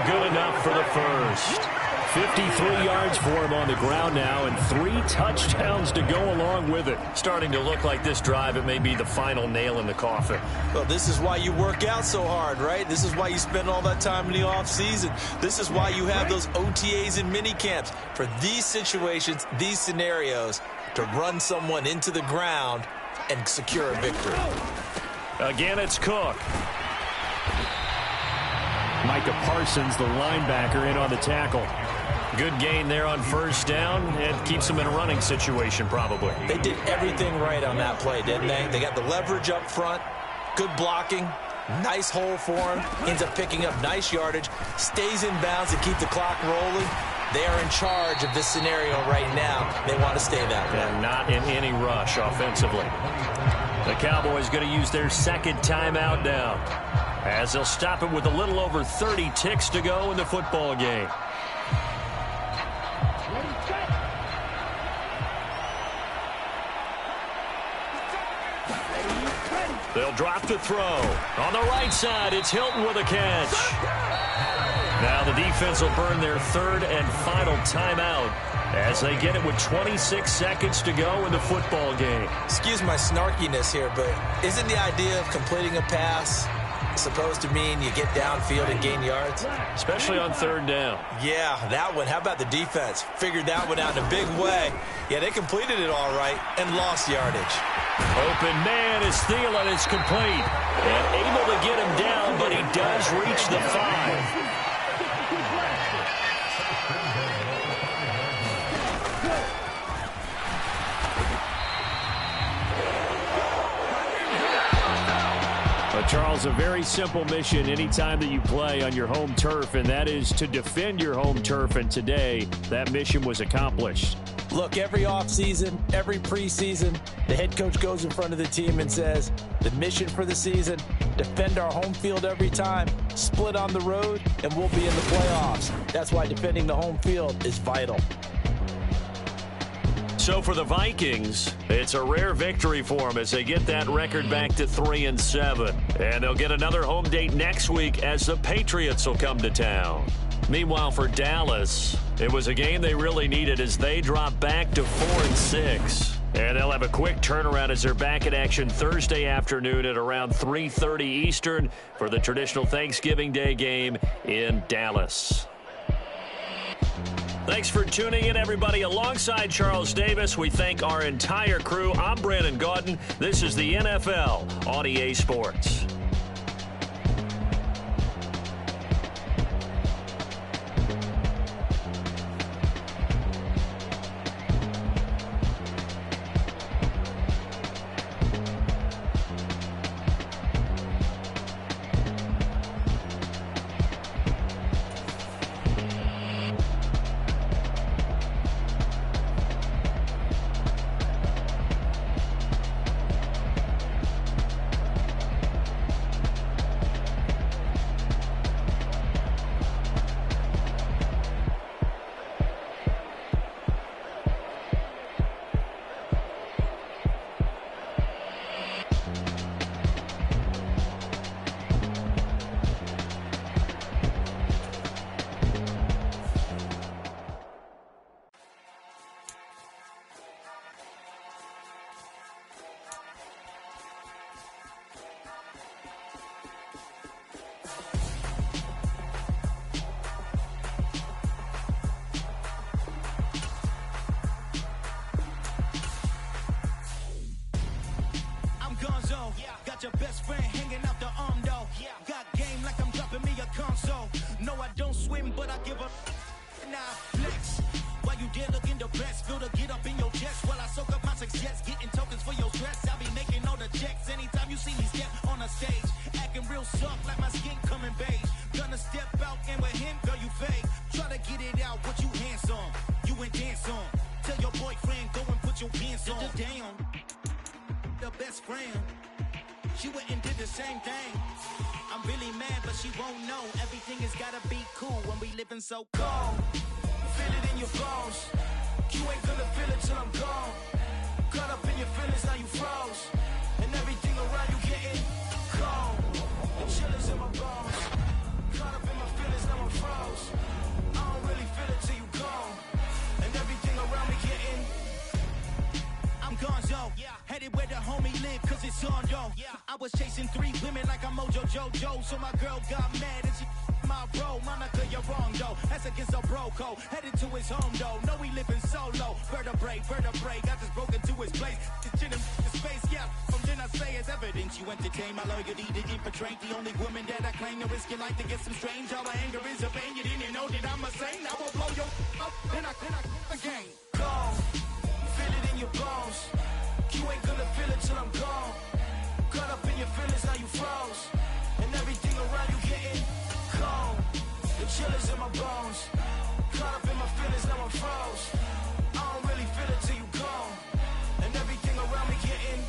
Good enough for the first. 53 yards for him on the ground now, and 3 touchdowns to go along with it. Starting to look like this drive, it may be the final nail in the coffin. Well, this is why you work out so hard, right? This is why you spend all that time in the offseason. This is why you have those OTAs and mini camps. For these situations, these scenarios, to run someone into the ground and secure a victory. Again, it's Cook. Micah Parsons, the linebacker, in on the tackle. Good gain there on 1st down. It keeps them in a running situation, probably. They did everything right on that play, didn't they? They got the leverage up front, good blocking, nice hole for him, ends up picking up nice yardage, stays in bounds to keep the clock rolling. They are in charge of this scenario right now. They want to stay that way. And not in any rush offensively. The Cowboys going to use their 2nd timeout now, as they'll stop it with a little over 30 ticks to go in the football game. They'll drop the throw. On the right side, it's Hilton with a catch. Now the defense will burn their 3rd and final timeout as they get it with 26 seconds to go in the football game. Excuse my snarkiness here, but isn't the idea of completing a pass supposed to mean you get downfield and gain yards? Especially on 3rd down. Yeah, that one. How about the defense? Figured that one out in a big way. Yeah, they completed it all right and lost yardage. Open man is Thielen. It's complete. And able to get him down, but he does reach the 5. Charles, a very simple mission anytime that you play on your home turf, and that is to defend your home turf, and today that mission was accomplished. Look, every offseason, every preseason, the head coach goes in front of the team and says, the mission for the season, defend our home field every time, split on the road, and we'll be in the playoffs. That's why defending the home field is vital. So for the Vikings, it's a rare victory for them as they get that record back to 3-7. And they'll get another home date next week as the Patriots will come to town. Meanwhile, for Dallas, it was a game they really needed as they drop back to 4-6. And they'll have a quick turnaround as they're back in action Thursday afternoon at around 3:30 Eastern for the traditional Thanksgiving Day game in Dallas. Thanks for tuning in, everybody. Alongside Charles Davis, we thank our entire crew. I'm Brandon Gaudin. This is the NFL on EA Sports. Got your best friend hanging out the arm though. Got game like I'm dropping me a console. No, I don't swim, but I give a now flex. Why While you there looking the best, feel the get up in your chest. While I soak up my success, getting tokens for your stress. I'll be making all the checks anytime you see me step on a stage. Acting real soft like my skin coming beige. Gonna step out and with him, girl, you fake. Try to get it out, what you handsome. You and dance on. Tell your boyfriend, go and put your pants on. Damn, the best friend. She went and did the same thing. I'm really mad, but she won't know. Everything has gotta be cool when we living so cold. Feel it in your bones. You ain't gonna feel it till I'm gone. Caught up in your feelings, now you froze. And everything around you getting cold. The chillers in my bones. Caught up in my feelings, now I'm froze. I don't really feel it till you gone. And everything around me getting I'm gonzo, headed where the homie live, cause it's on, yo. I was chasing 3 women like I'm Mojo Jojo, so my girl got mad and she my bro. Monica, you're wrong, though. That's against a bro code. Headed to his home, though. No, we living solo. Vertebrae. Got this broken to his place. This chin in his face, yeah. From then I say it's evidence. You entertain my loyalty to infiltrate. The only woman that I claim to risk your life to get some strange. All my anger is a pain. You didn't know that I'm a saint. I will blow your up, then I again. Go. Feel it in your bones. You ain't gonna feel it till I'm gone. Caught up in your feelings, now you froze. And everything around you getting cold. The chillers in my bones. Caught up in my feelings, now I'm froze. I don't really feel it till you gone. And everything around me getting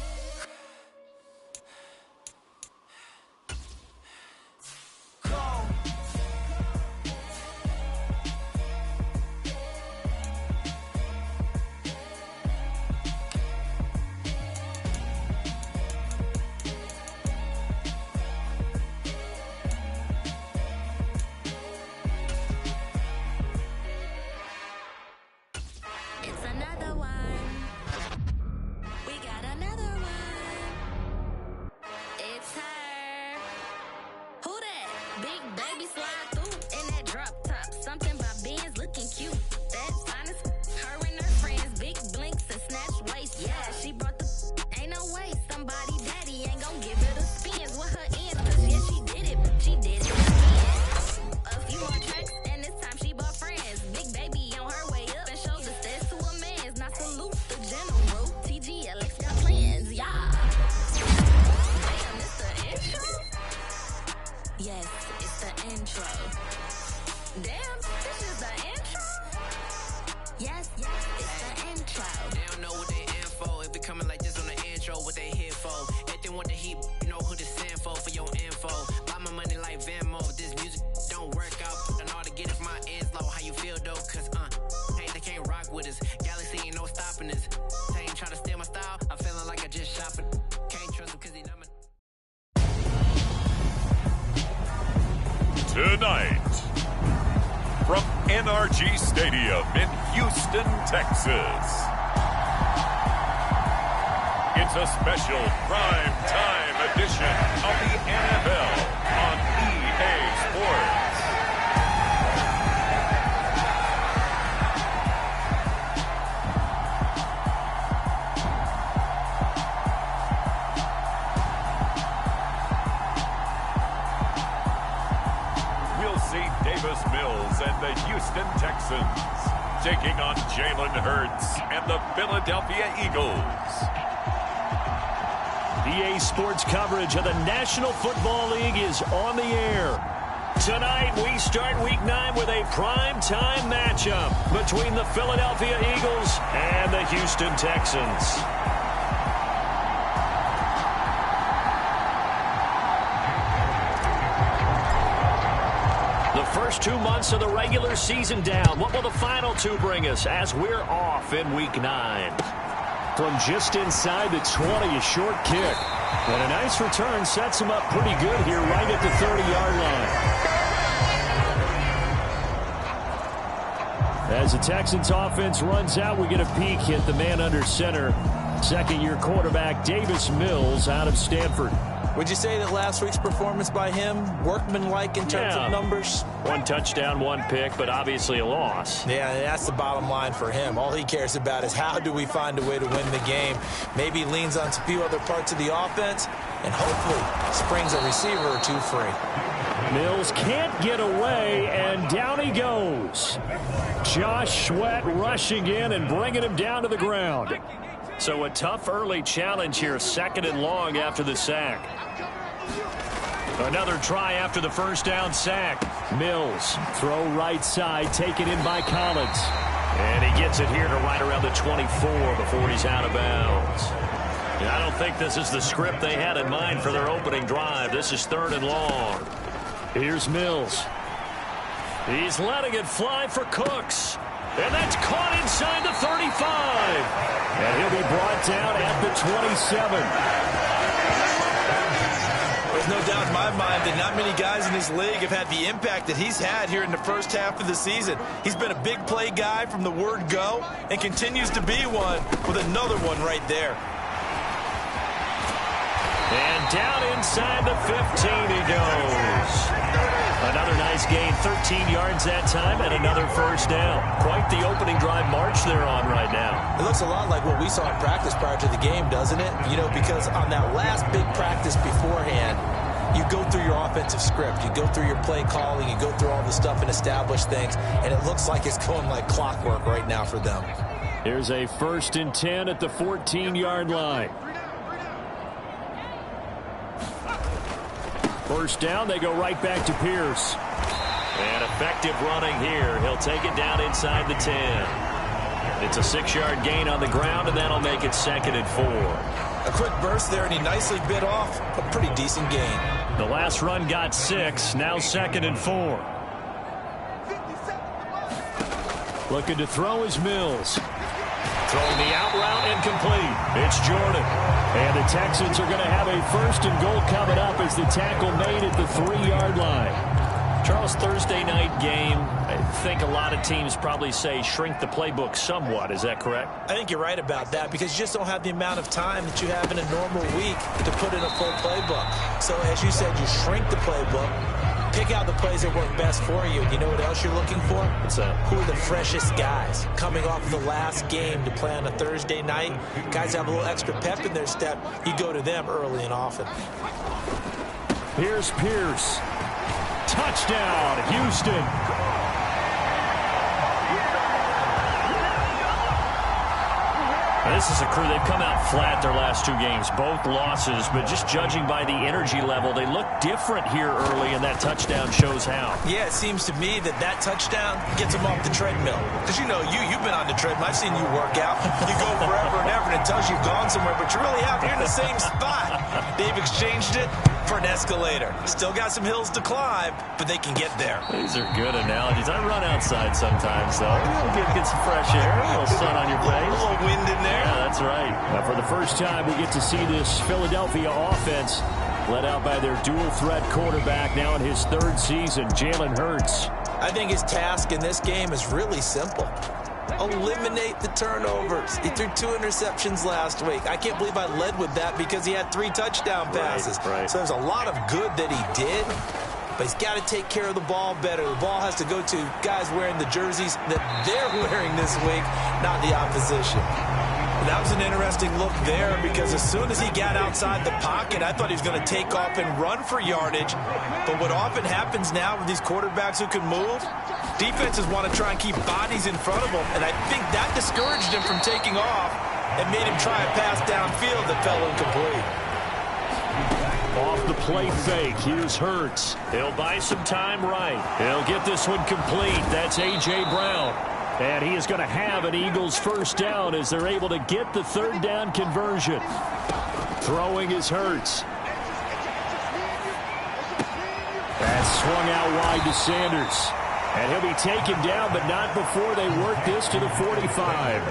cold. Tonight, from NRG Stadium in Houston, Texas, it's a special prime-time edition of the NFL on EA Sports. Mills and the Houston Texans taking on Jalen Hurts and the Philadelphia Eagles. EA Sports coverage of the National Football League is on the air. Tonight, we start Week 9 with a prime-time matchup between the Philadelphia Eagles and the Houston Texans. First 2 months of the regular season down. What will the final 2 bring us as we're off in Week 9? From just inside the 20, a short kick. And a nice return sets him up pretty good here right at the 30-yard line. As the Texans offense runs out, we get a peek at the man under center. Second-year quarterback Davis Mills out of Stanford. Would you say that last week's performance by him, workmanlike in terms of numbers? 1 touchdown, 1 pick, but obviously a loss. Yeah, that's the bottom line for him. All he cares about is how do we find a way to win the game. Maybe leans on a few other parts of the offense, and hopefully springs a receiver or two free. Mills can't get away, and down he goes. Josh Sweat rushing in and bringing him down to the ground. So a tough early challenge here, 2nd and long after the sack. Another try after the first down sack. Mills, throw right side, taken in by Collins. And he gets it here to right around the 24 before he's out of bounds. I don't think this is the script they had in mind for their opening drive. This is 3rd and long. Here's Mills. He's letting it fly for Cooks. And that's caught inside the 35. And he'll be brought down at the 27. There's no doubt in my mind that not many guys in this league have had the impact that he's had here in the first half of the season. He's been a big play guy from the word go and continues to be one with another one right there. And down inside the 15 he goes. Another nice gain, 13 yards that time, and another first down. Quite the opening drive march they're on right now. It looks a lot like what we saw in practice prior to the game, doesn't it? You know, because on that last big practice beforehand, you go through your offensive script. You go through your play calling. You go through all the stuff and establish things, and it looks like it's going like clockwork right now for them. Here's a 1st and 10 at the 14-yard line. First down, they go right back to Pierce. And effective running here. He'll take it down inside the 10. It's a 6-yard gain on the ground, and that'll make it 2nd and 4. A quick burst there, and he nicely bit off a pretty decent gain. The last run got 6, now 2nd and 4. Looking to throw is Mills. Throwing the out route incomplete. It's Jordan. And the Texans are going to have a 1st and goal coming up as the tackle made at the 3-yard line. Charles, Thursday night game, I think a lot of teams probably say shrink the playbook somewhat. Is that correct? I think you're right about that because you just don't have the amount of time that you have in a normal week to put in a full playbook. So as you said, you shrink the playbook. Pick out the plays that work best for you. You know what else you're looking for? What's that? Who are the freshest guys coming off of the last game to play on a Thursday night? Guys have a little extra pep in their step. You go to them early and often. Here's Pierce. Touchdown, Houston. This is a crew, they've come out flat their last 2 games, both losses, but just judging by the energy level, they look different here early, and that touchdown shows how. Yeah, it seems to me that touchdown gets them off the treadmill. Because, you know, you've been on the treadmill. I've seen you work out. You go forever and ever, and it tells you've gone somewhere, but you really have. You're in the same spot. They've exchanged it for an escalator. Still got some hills to climb, but they can get there. These are good analogies. I run outside sometimes, though. Get some fresh air, a little sun on your face. A little wind in there. Yeah, that's right. For the first time, we get to see this Philadelphia offense led out by their dual-threat quarterback now in his 3rd season, Jalen Hurts. I think his task in this game is really simple. Eliminate the turnovers. He threw 2 interceptions last week. I can't believe I led with that because he had 3 touchdown passes. Right. So there's a lot of good that he did, but he's got to take care of the ball better. The ball has to go to guys wearing the jerseys that they're wearing this week, not the opposition. That was an interesting look there because as soon as he got outside the pocket, I thought he was going to take off and run for yardage. But what often happens now with these quarterbacks who can move, defenses want to try and keep bodies in front of them, and I think that discouraged him from taking off and made him try a pass downfield that fell incomplete. Off the play fake, here's Hurts. He'll buy some time right. He'll get this one complete. That's A.J. Brown. And he is going to have an Eagles 1st down as they're able to get the 3rd down conversion. Throwing is Hurts. That's swung out wide to Sanders. And he'll be taken down, but not before they work this to the 45.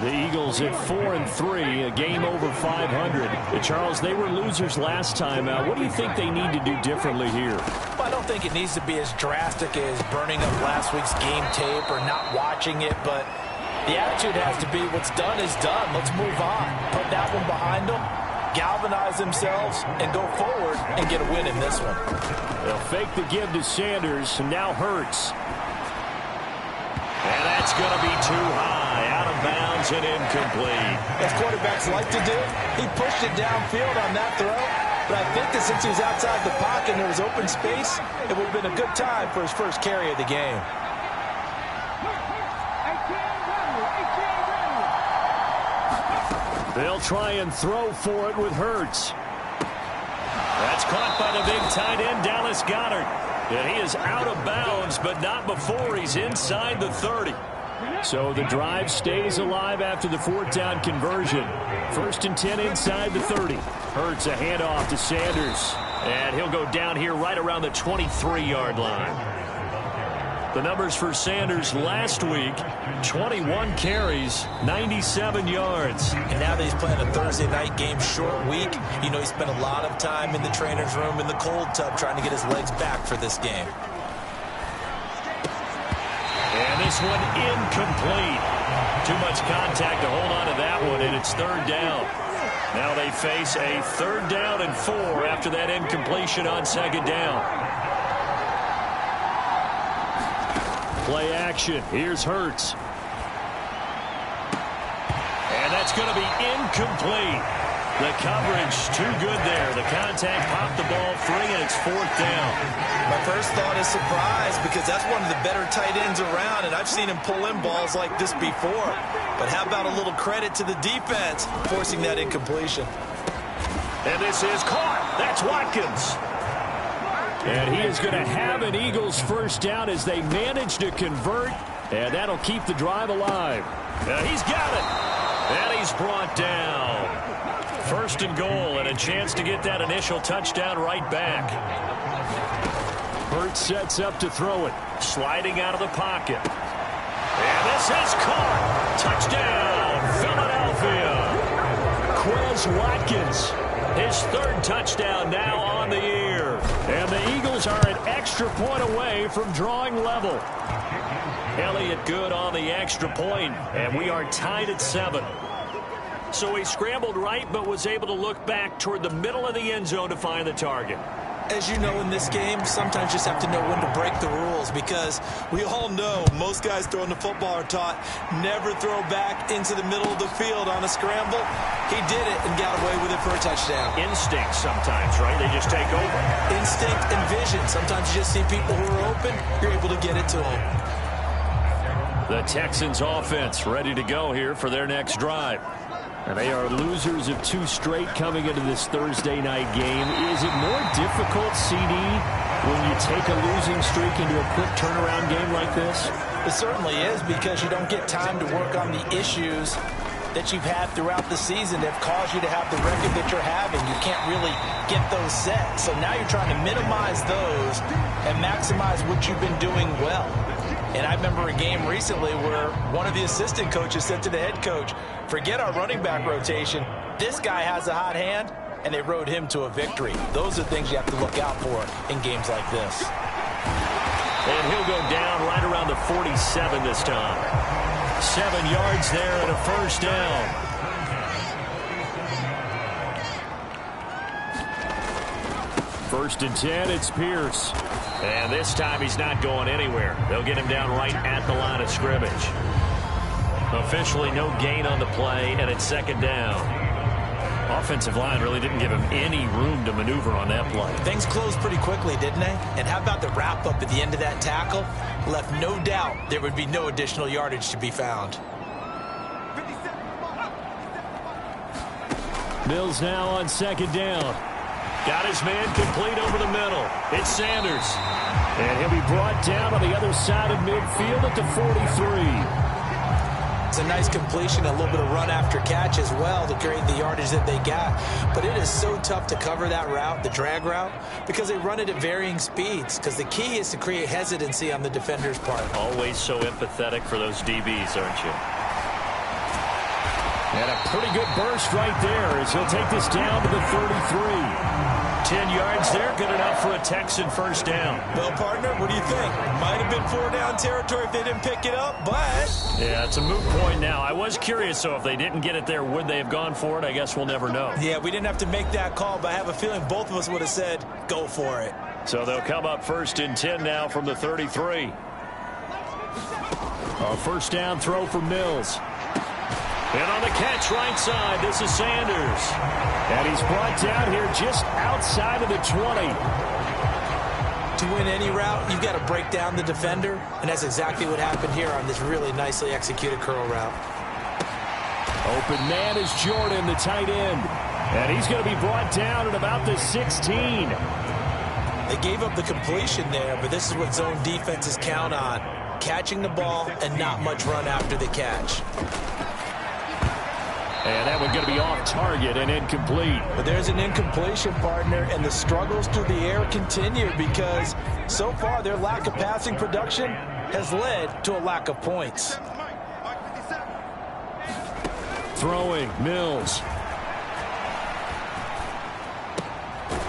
The Eagles at 4-3, a game over 500. Charles, they were losers last time out. What do you think they need to do differently here? Well, I don't think it needs to be as drastic as burning up last week's game tape or not watching it, but the attitude has to be what's done is done. Let's move on. Put that one behind them, galvanize themselves, and go forward and get a win in this one. They'll fake the give to Sanders, and now Hurts. And that's going to be too high. Out of bounds and incomplete. As quarterbacks like to do, he pushed it downfield on that throw. But I think that since he was outside the pocket and there was open space, it would have been a good time for his first carry of the game. They'll try and throw for it with Hurts. That's caught by the big tight end, Dallas Goedert. And he is out of bounds, but not before he's inside the 30. So the drive stays alive after the fourth down conversion. 1st and 10 inside the 30. Hurts a handoff to Sanders. And he'll go down here right around the 23-yard line. The numbers for Sanders last week, 21 carries, 97 yards. And now that he's playing a Thursday night game, short week, you know he spent a lot of time in the trainer's room in the cold tub trying to get his legs back for this game. And this one incomplete. Too much contact to hold on to that one, and it's 3rd down. Now they face a 3rd down and 4 after that incompletion on 2nd down. Play action. Here's Hurts. And that's going to be incomplete. The coverage too good there. The contact popped the ball free, and it's 4th down. My first thought is surprise because that's one of the better tight ends around, and I've seen him pull in balls like this before. But how about a little credit to the defense forcing that incompletion? And this is caught. That's Watkins. And he is going to have an Eagles first down as they manage to convert, and that'll keep the drive alive. He's got it. And he's brought down. 1st and goal, and a chance to get that initial touchdown right back. Hurts sets up to throw it. Sliding out of the pocket. And this is caught. Touchdown, Philadelphia. Quez Watkins. His 3rd touchdown now on the year. And the Eagles are an extra point away from drawing level. Elliott good on the extra point, and we are tied at 7. So he scrambled right, but was able to look back toward the middle of the end zone to find the target. As you know, in this game, sometimes you just have to know when to break the rules because we all know most guys throwing the football are taught never throw back into the middle of the field on a scramble. He did it and got away with it for a touchdown. Instinct sometimes, right? They just take over. Instinct and vision. Sometimes you just see people who are open, you're able to get it to them. The Texans offense ready to go here for their next drive. And they are losers of 2 straight coming into this Thursday night game. Is it more difficult, CD, when you take a losing streak into a quick turnaround game like this? It certainly is because you don't get time to work on the issues that you've had throughout the season that have caused you to have the record that you're having. You can't really get those set. So now you're trying to minimize those and maximize what you've been doing well. And I remember a game recently where one of the assistant coaches said to the head coach, forget our running back rotation. This guy has a hot hand, and they rode him to a victory. Those are things you have to look out for in games like this. And he'll go down right around the 47 this time. 7 yards there and a 1st down. First and 10, it's Pierce. And this time he's not going anywhere. They'll get him down right at the line of scrimmage. Officially no gain on the play, and it's 2nd down. Offensive line really didn't give him any room to maneuver on that play. Things closed pretty quickly, didn't they? And how about the wrap-up at the end of that tackle? Left no doubt there would be no additional yardage to be found. Mills now on 2nd down. Got his man complete over the middle. It's Sanders. And he'll be brought down on the other side of midfield at the 43. It's a nice completion, a little bit of run after catch as well to create the yardage that they got. But it is so tough to cover that route, the drag route, because they run it at varying speeds. Because the key is to create hesitancy on the defender's part. Always so empathetic for those DBs, aren't you? And a pretty good burst right there as he'll take this down to the 33. 10 yards there, good enough for a Texan 1st down. Well, partner, what do you think? Might have been 4-down territory if they didn't pick it up, but... Yeah, it's a moot point now. I was curious, so if they didn't get it there, would they have gone for it? I guess we'll never know. Yeah, we didn't have to make that call, but I have a feeling both of us would have said, go for it. So they'll come up 1st and 10 now from the 33. A 1st down throw for Mills. And on the catch right side, this is Sanders. And he's brought down here just outside of the 20. To win any route, you've got to break down the defender, and that's exactly what happened here on this really nicely executed curl route. Open man is Jordan, the tight end. And he's going to be brought down at about the 16. They gave up the completion there, but this is what zone defenses count on. Catching the ball and not much run after the catch. And that one's going to be off target and incomplete. But there's an incompletion, partner, and the struggles through the air continue because so far their lack of passing production has led to a lack of points. Throwing, Mills.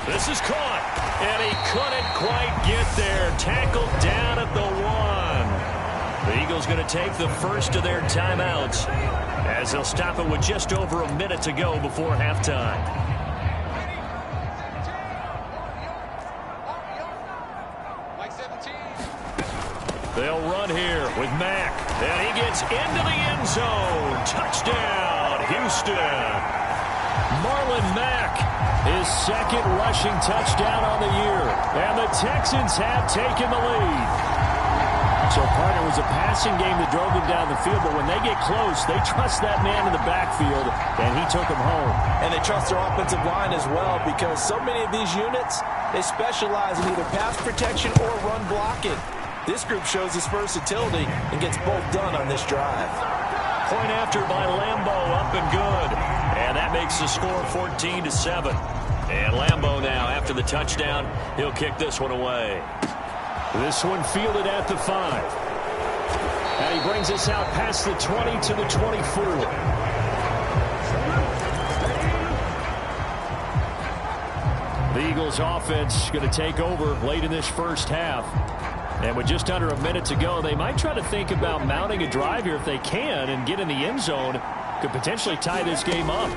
This is caught, and he couldn't quite get there. Tackled down at the 1. The Eagles going to take the first of their timeouts as they'll stop it with just over a minute to go before halftime. They'll run here with Mack, and he gets into the end zone. Touchdown, Houston. Marlon Mack, his second rushing touchdown on the year, and the Texans have taken the lead. So, partner, it was a passing game that drove them down the field, but when they get close, they trust that man in the backfield, and he took them home. And they trust their offensive line as well because so many of these units, they specialize in either pass protection or run blocking. This group shows its versatility and gets both done on this drive. Point after by Lambo, up and good. And that makes the score 14-7. And Lambo now, after the touchdown, he'll kick this one away. This one fielded at the 5. And he brings us out past the 20 to the 24. The Eagles offense going to take over late in this first half. And with just under a minute to go, they might try to think about mounting a drive here if they can and get in the end zone. Could potentially tie this game up.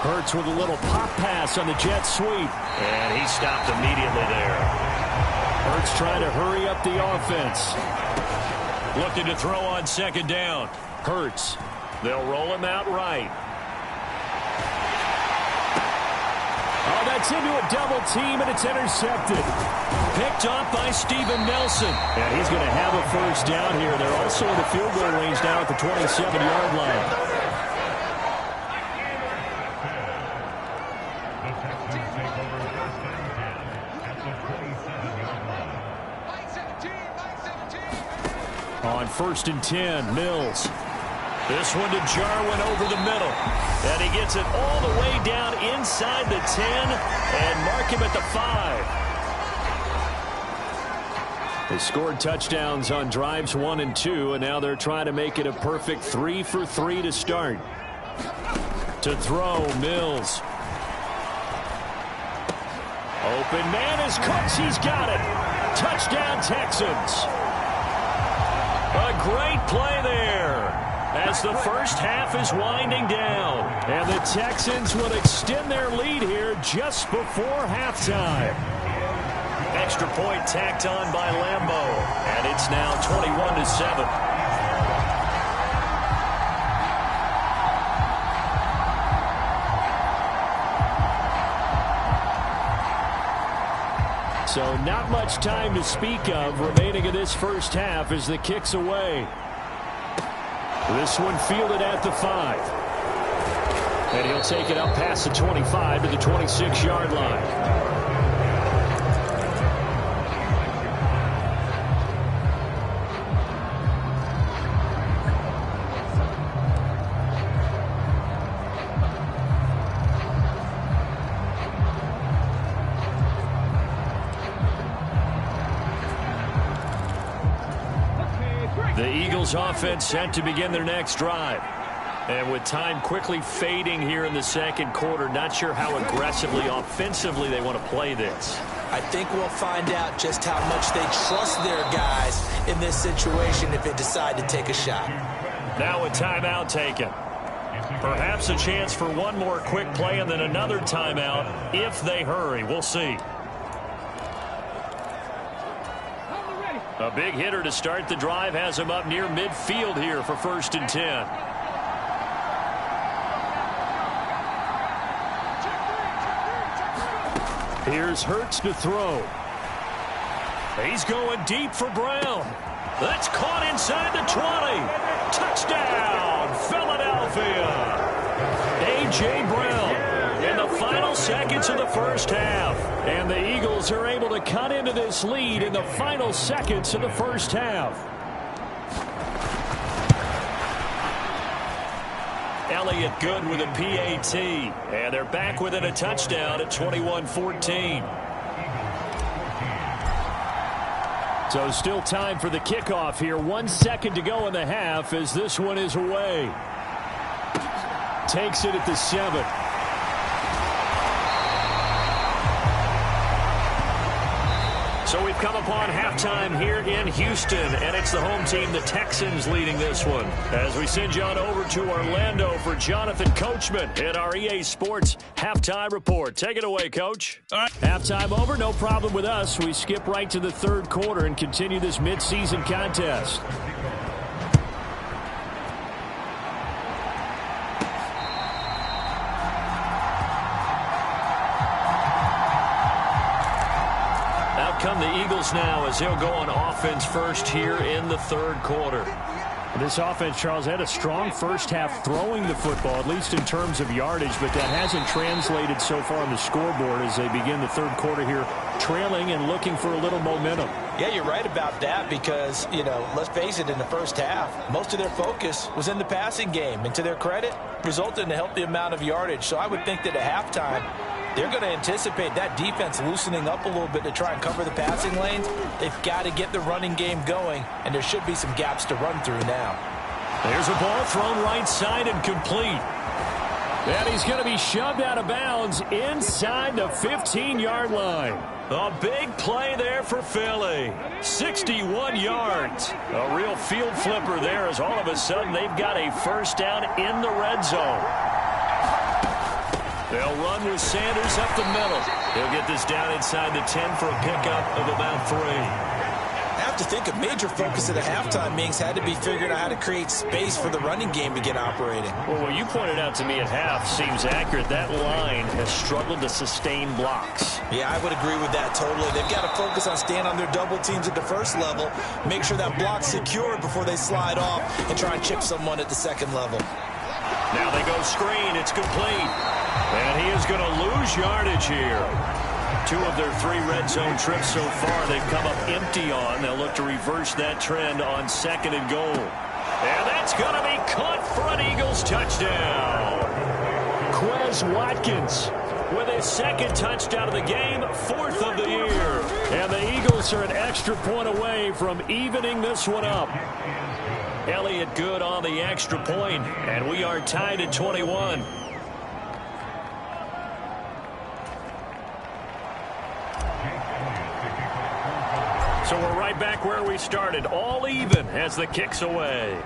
Hurts with a little pop pass on the jet sweep. And he stopped immediately there. Hurts trying to hurry up the offense. Looking to throw on second down. Hurts. They'll roll him out right. Oh, that's into a double team, and it's intercepted. Picked off by Steven Nelson. And he's going to have a first down here. They're also in the field goal range now at the 27-yard line. On 1st and 10, Mills. This one to Jarwin over the middle. And he gets it all the way down inside the 10 and mark him at the 5. They scored touchdowns on drives 1 and 2, and now they're trying to make it a perfect 3 for 3 to start. To throw, Mills. Open man is Cooks. He's got it. Touchdown, Texans. A great play there as the first half is winding down. And the Texans will extend their lead here just before halftime. Extra point tacked on by Lambo. And it's now 21-7. So not much time to speak of remaining in this first half as the kick's away. This one fielded at the 5. And he'll take it up past the 25 to the 26-yard line. The Eagles offense set to begin their next drive. And with time quickly fading here in the second quarter, not sure how aggressively, offensively they want to play this. I think we'll find out just how much they trust their guys in this situation if they decide to take a shot. Now a timeout taken. Perhaps a chance for one more quick play and then another timeout if they hurry. We'll see. A big hitter to start the drive has him up near midfield here for 1st and 10. Here's Hurts to throw. He's going deep for Brown. That's caught inside the 20. Touchdown, Philadelphia. A.J. Brown in the final seconds of the first half. And the Eagles are able to cut into this lead in the final seconds of the first half. Elliott good with a PAT. And they're back within a touchdown at 21-14. So still time for the kickoff here. 1 second to go in the half as this one is away. Takes it at the 7. So we've come upon halftime here in Houston, and it's the home team, the Texans, leading this one. As we send you on over to Orlando for Jonathan Coachman in our EA Sports Halftime Report. Take it away, Coach. All right. Halftime over, no problem with us. We skip right to the third quarter and continue this midseason contest. Come the Eagles now as they'll go on offense first here in the third quarter. This offense, Charles, had a strong first half throwing the football, at least in terms of yardage, but that hasn't translated so far on the scoreboard as they begin the third quarter here, trailing and looking for a little momentum. Yeah, you're right about that because, let's face it, in the first half, most of their focus was in the passing game. And to their credit, resulted in a healthy amount of yardage. So I would think that at halftime, they're going to anticipate that defense loosening up a little bit to try and cover the passing lanes. They've got to get the running game going, and there should be some gaps to run through now. There's a ball thrown right side and complete. And he's going to be shoved out of bounds inside the 15-yard line. A big play there for Philly. 61 yards. A real field flipper there as all of a sudden they've got a first down in the red zone. They'll run with Sanders up the middle. He'll get this down inside the 10 for a pickup of about 3. I have to think a major focus of the halftime meetings had to be figuring out how to create space for the running game to get operating. Well, what you pointed out to me at half seems accurate. That line has struggled to sustain blocks. Yeah, I would agree with that totally. They've got to focus on staying on their double teams at the first level, make sure that block's secured before they slide off and try and chip someone at the second level. Now they go screen. It's complete. And he is going to lose yardage here. 2 of their 3 red zone trips so far they've come up empty on. They'll look to reverse that trend on 2nd and goal. And that's going to be caught for an Eagles touchdown. Quez Watkins with his 2nd touchdown of the game, 4th of the year. And the Eagles are an extra point away from evening this one up. Elliott good on the extra point, and we are tied at 21. So we're right back where we started, all even as the kick's away.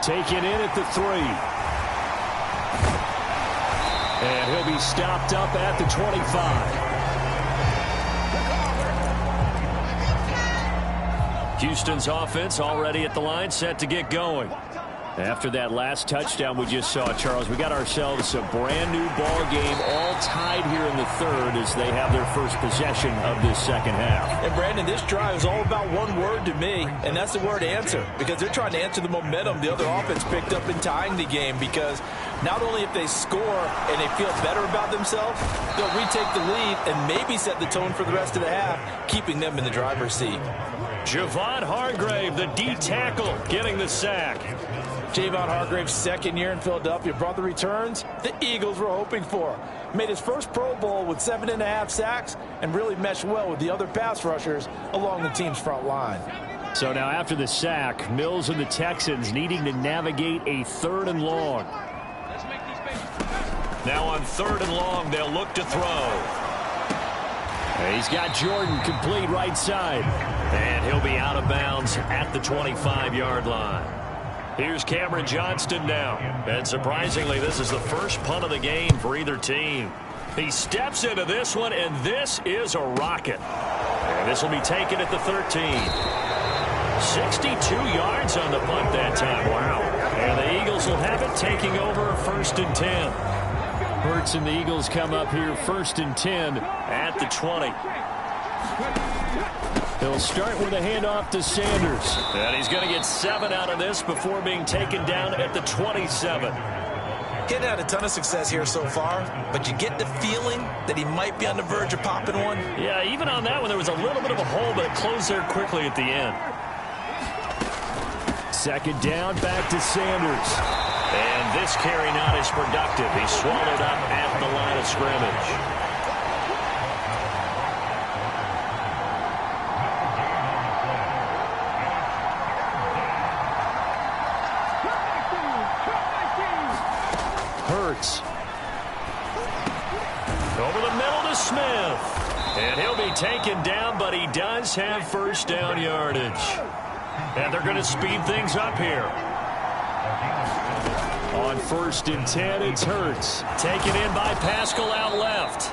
Taken in at the 3. And he'll be stopped up at the 25. Houston's offense already at the line, set to get going. After that last touchdown we just saw, Charles, we got ourselves a brand-new ball game, all tied here in the third as they have their first possession of this second half. And, Brandon, this drive is all about one word to me, and that's the word answer, because they're trying to answer the momentum the other offense picked up in tying the game, because not only if they score and they feel better about themselves, they'll retake the lead and maybe set the tone for the rest of the half, keeping them in the driver's seat. Javon Hargrave, the D tackle, getting the sack. Javon Hargrave's 2nd year in Philadelphia brought the returns the Eagles were hoping for. Made his first Pro Bowl with 7.5 sacks and really meshed well with the other pass rushers along the team's front line. So now after the sack, Mills and the Texans needing to navigate a 3rd and long. Now on 3rd and long, they'll look to throw. He's got Jordan complete right side. And he'll be out of bounds at the 25-yard line. Here's Cameron Johnston now. And surprisingly, this is the first punt of the game for either team. He steps into this one, and this is a rocket. And this will be taken at the 13. 62 yards on the punt that time. Wow. And the Eagles will have it, taking over 1st and 10. Hurts and the Eagles come up here 1st and 10 at the 20. He'll start with a handoff to Sanders. And he's going to get 7 out of this before being taken down at the 27. He hadn't had a ton of success here so far, but you get the feeling that he might be on the verge of popping one. Yeah, even on that one, there was a little bit of a hole, but it closed there quickly at the end. 2nd down, back to Sanders. And this carry not as productive. He's swallowed up at the line of scrimmage. Hurts. Over the middle to Smith. And he'll be taken down, but he does have 1st down yardage. And they're going to speed things up here. On 1st and 10, it's Hurts. Taken in by Pascal out left.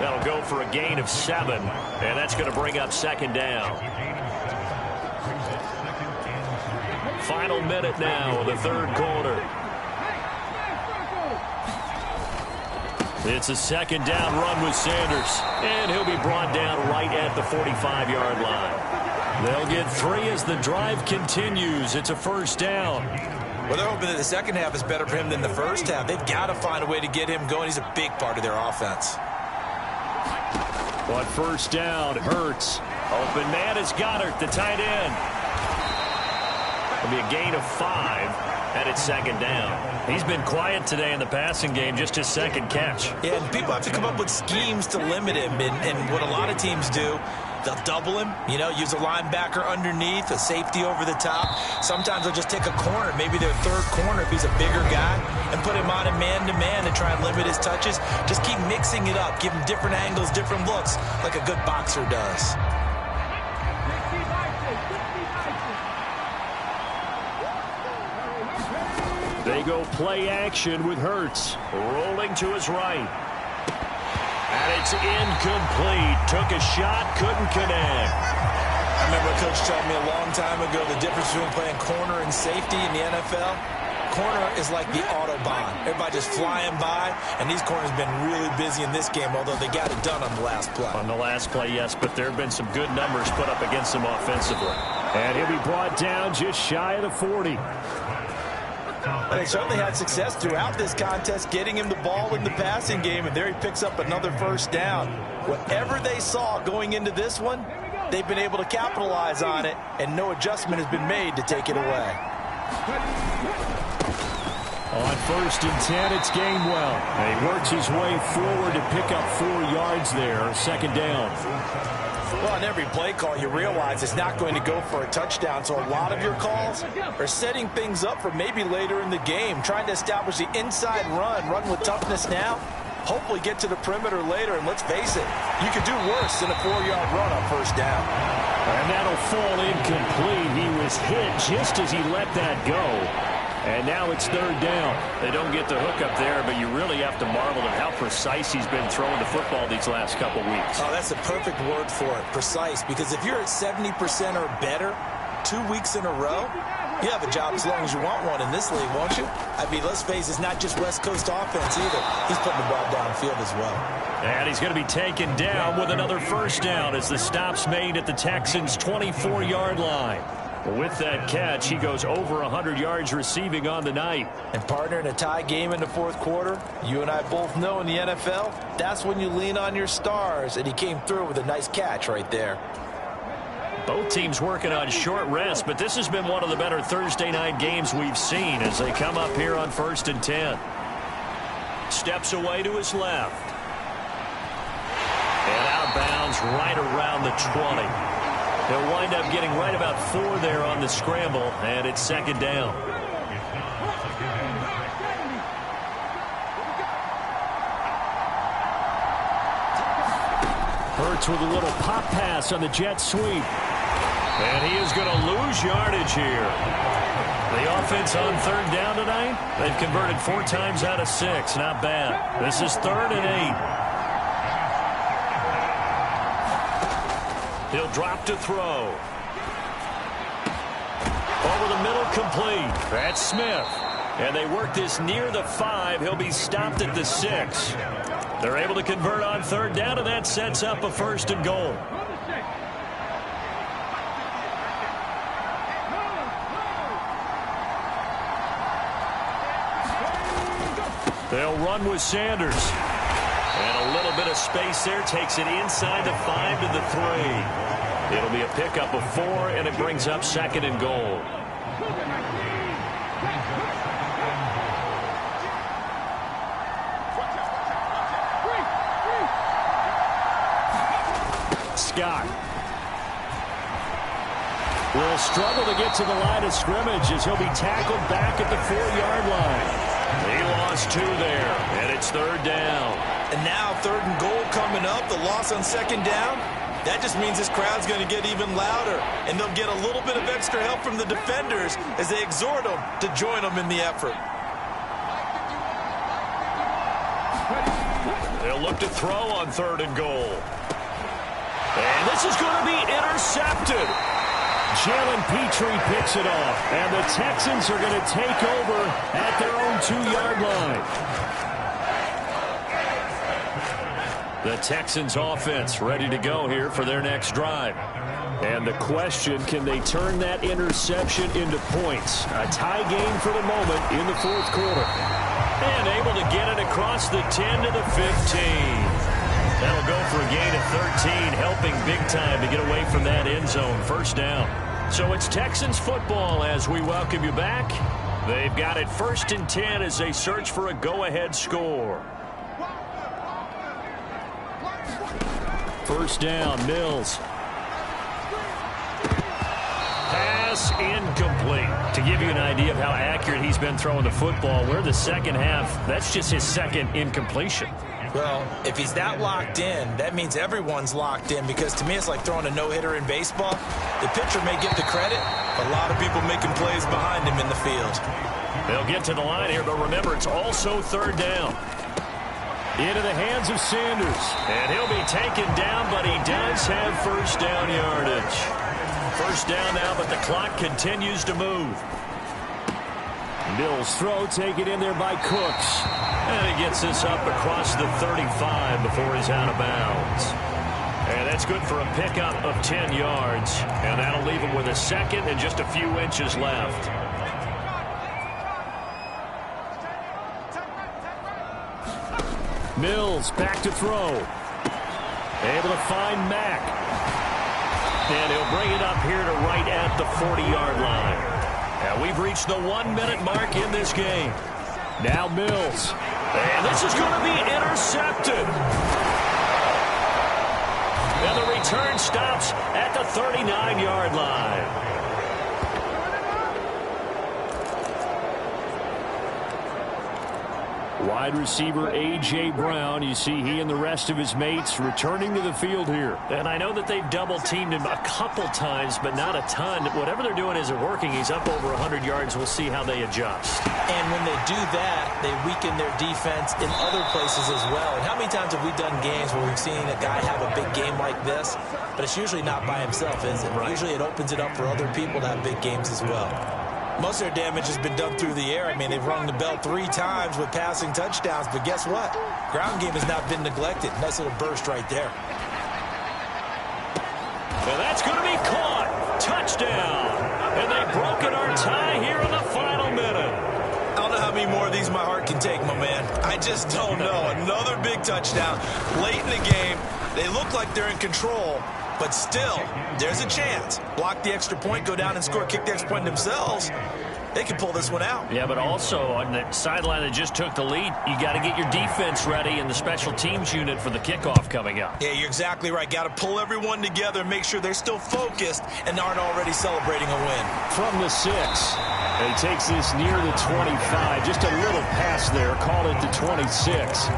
That'll go for a gain of 7. And that's going to bring up 2nd down. Final minute now of the 3rd quarter. It's a 2nd down run with Sanders. And he'll be brought down right at the 45-yard line. They'll get 3 as the drive continues. It's a 1st down. Well, they're hoping that the second half is better for him than the first half. They've got to find a way to get him going. He's a big part of their offense. On 1st down, Hurts. Open man is Goddard, the tight end. It'll be a gain of 5. And it's 2nd down. He's been quiet today in the passing game, just his 2nd catch. Yeah, and people have to come up with schemes to limit him. And what a lot of teams do, they'll double him, use a linebacker underneath, a safety over the top. Sometimes they'll just take a corner, maybe their 3rd corner if he's a bigger guy, and put him on a man-to-man to try and limit his touches. Just keep mixing it up, give him different angles, different looks, like a good boxer does. They go play action with Hurts. Rolling to his right. And it's incomplete. Took a shot, couldn't connect. I remember a coach told me a long time ago the difference between playing corner and safety in the NFL. Corner is like the Autobahn. Everybody just flying by, and these corners have been really busy in this game, although they got it done on the last play. On the last play, yes, but there have been some good numbers put up against them offensively. And he'll be brought down just shy of the 40. They certainly had success throughout this contest, getting him the ball in the passing game, and there he picks up another 1st down. Whatever they saw going into this one, they've been able to capitalize on it, and no adjustment has been made to take it away. On 1st and 10, it's Gainwell. And he works his way forward to pick up 4 yards there, 2nd down. Well, on every play call, you realize it's not going to go for a touchdown, so a lot of your calls are setting things up for maybe later in the game, trying to establish the inside run with toughness now, hopefully get to the perimeter later, and let's face it, you could do worse than a 4-yard run on 1st down. And that'll fall incomplete. He was hit just as he let that go. And now it's 3rd down. They don't get the hook up there, but you really have to marvel at how precise he's been throwing the football these last couple weeks. Oh, that's the perfect word for it, precise, because if you're at 70% or better 2 weeks in a row, you have a job as long as you want one in this league, won't you? I mean, let's face it, it's not just West Coast offense either. He's putting the ball downfield as well. And he's going to be taken down with another 1st down as the stop's made at the Texans' 24-yard line. With that catch, he goes over 100 yards receiving on the night. And partner, in a tie game in the 4th quarter, you and I both know in the NFL, that's when you lean on your stars, and he came through with a nice catch right there. Both teams working on short rest, but this has been one of the better Thursday night games we've seen as they come up here on 1st and 10. Steps away to his left. And out of bounds right around the 20. He'll wind up getting right about 4 there on the scramble, and it's 2nd down. Hurts with a little pop pass on the jet sweep. And he is going to lose yardage here. The offense on 3rd down tonight, they've converted 4 times out of 6. Not bad. This is 3rd and 8. He'll drop to throw. Over the middle, complete. That's Smith. And they work this near the 5. He'll be stopped at the 6. They're able to convert on third down, and that sets up a 1st and goal. They'll run with Sanders. And a little bit of space there takes it inside the 5 to the 3. It'll be a pickup of 4, and it brings up 2nd and goal. Scott will struggle to get to the line of scrimmage as he'll be tackled back at the 4-yard line. He lost 2 there, and it's 3rd down. And now 3rd and goal coming up, the loss on 2nd down. That just means this crowd's going to get even louder, and they'll get a little bit of extra help from the defenders as they exhort them to join them in the effort. They'll look to throw on 3rd and goal. And this is going to be intercepted. Jalen Petrie picks it off, and the Texans are going to take over at their own 2-yard line. The Texans offense ready to go here for their next drive. And the question, can they turn that interception into points? A tie game for the moment in the 4th quarter. And able to get it across the 10 to the 15. That'll go for a gain of 13, helping big time to get away from that end zone. 1st down. So it's Texans football as we welcome you back. They've got it 1st and 10 as they search for a go-ahead score. 1st down, Mills. Pass incomplete. To give you an idea of how accurate he's been throwing the football, we're in the 2nd half. That's just his 2nd incompletion. Well, if he's that locked in, that means everyone's locked in, because to me it's like throwing a no-hitter in baseball. The pitcher may get the credit, but a lot of people making plays behind him in the field. They'll get to the line here, but remember, it's also 3rd down. Into the hands of Sanders. And he'll be taken down, but he does have 1st down yardage. 1st down now, but the clock continues to move. Mills throw taken in there by Cooks. And he gets this up across the 35 before he's out of bounds. And that's good for a pickup of 10 yards. And that'll leave him with a 2nd and just a few inches left. Mills back to throw. Able to find Mack. And he'll bring it up here to right at the 40-yard line. And we've reached the 1-minute mark in this game. Now Mills. And this is going to be intercepted. And the return stops at the 39-yard line. Wide receiver A.J. Brown, you see he and the rest of his mates returning to the field here. And I know that they've double-teamed him a couple times, but not a ton. Whatever they're doing isn't working. He's up over 100 yards. We'll see how they adjust. And when they do that, they weaken their defense in other places as well. And how many times have we done games where we've seen a guy have a big game like this, but it's usually not by himself, is it? Right. Usually it opens it up for other people to have big games as well. Most of their damage has been done through the air. I mean, they've rung the bell 3 times with passing touchdowns, but guess what? Ground game has not been neglected. Nice little burst right there. And that's going to be caught. Touchdown. And they've broken our tie here in the final minute. I don't know how many more of these my heart can take, my man. I just don't know. Another big touchdown late in the game. They look like they're in control, but still, there's a chance. Block the extra point, go down and score, kick the extra point themselves. They can pull this one out. Yeah, but also on the sideline that just took the lead, you got to get your defense ready and the special teams unit for the kickoff coming up. Yeah, you're exactly right. Got to pull everyone together and make sure they're still focused and aren't already celebrating a win. From the 6. He takes this near the 25. Just a little pass there. Call it the 26.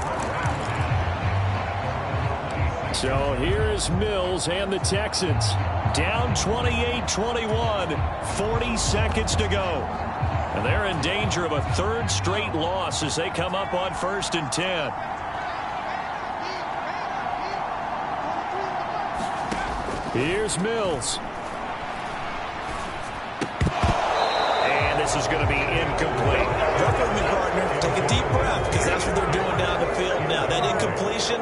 So here's Mills and the Texans. Down 28-21. 40 seconds to go. And they're in danger of a 3rd straight loss as they come up on 1st and 10. Here's Mills. And the This is going to be incomplete. Work with me, partner. Take a deep breath, because that's what they're doing down the field now. That incompletion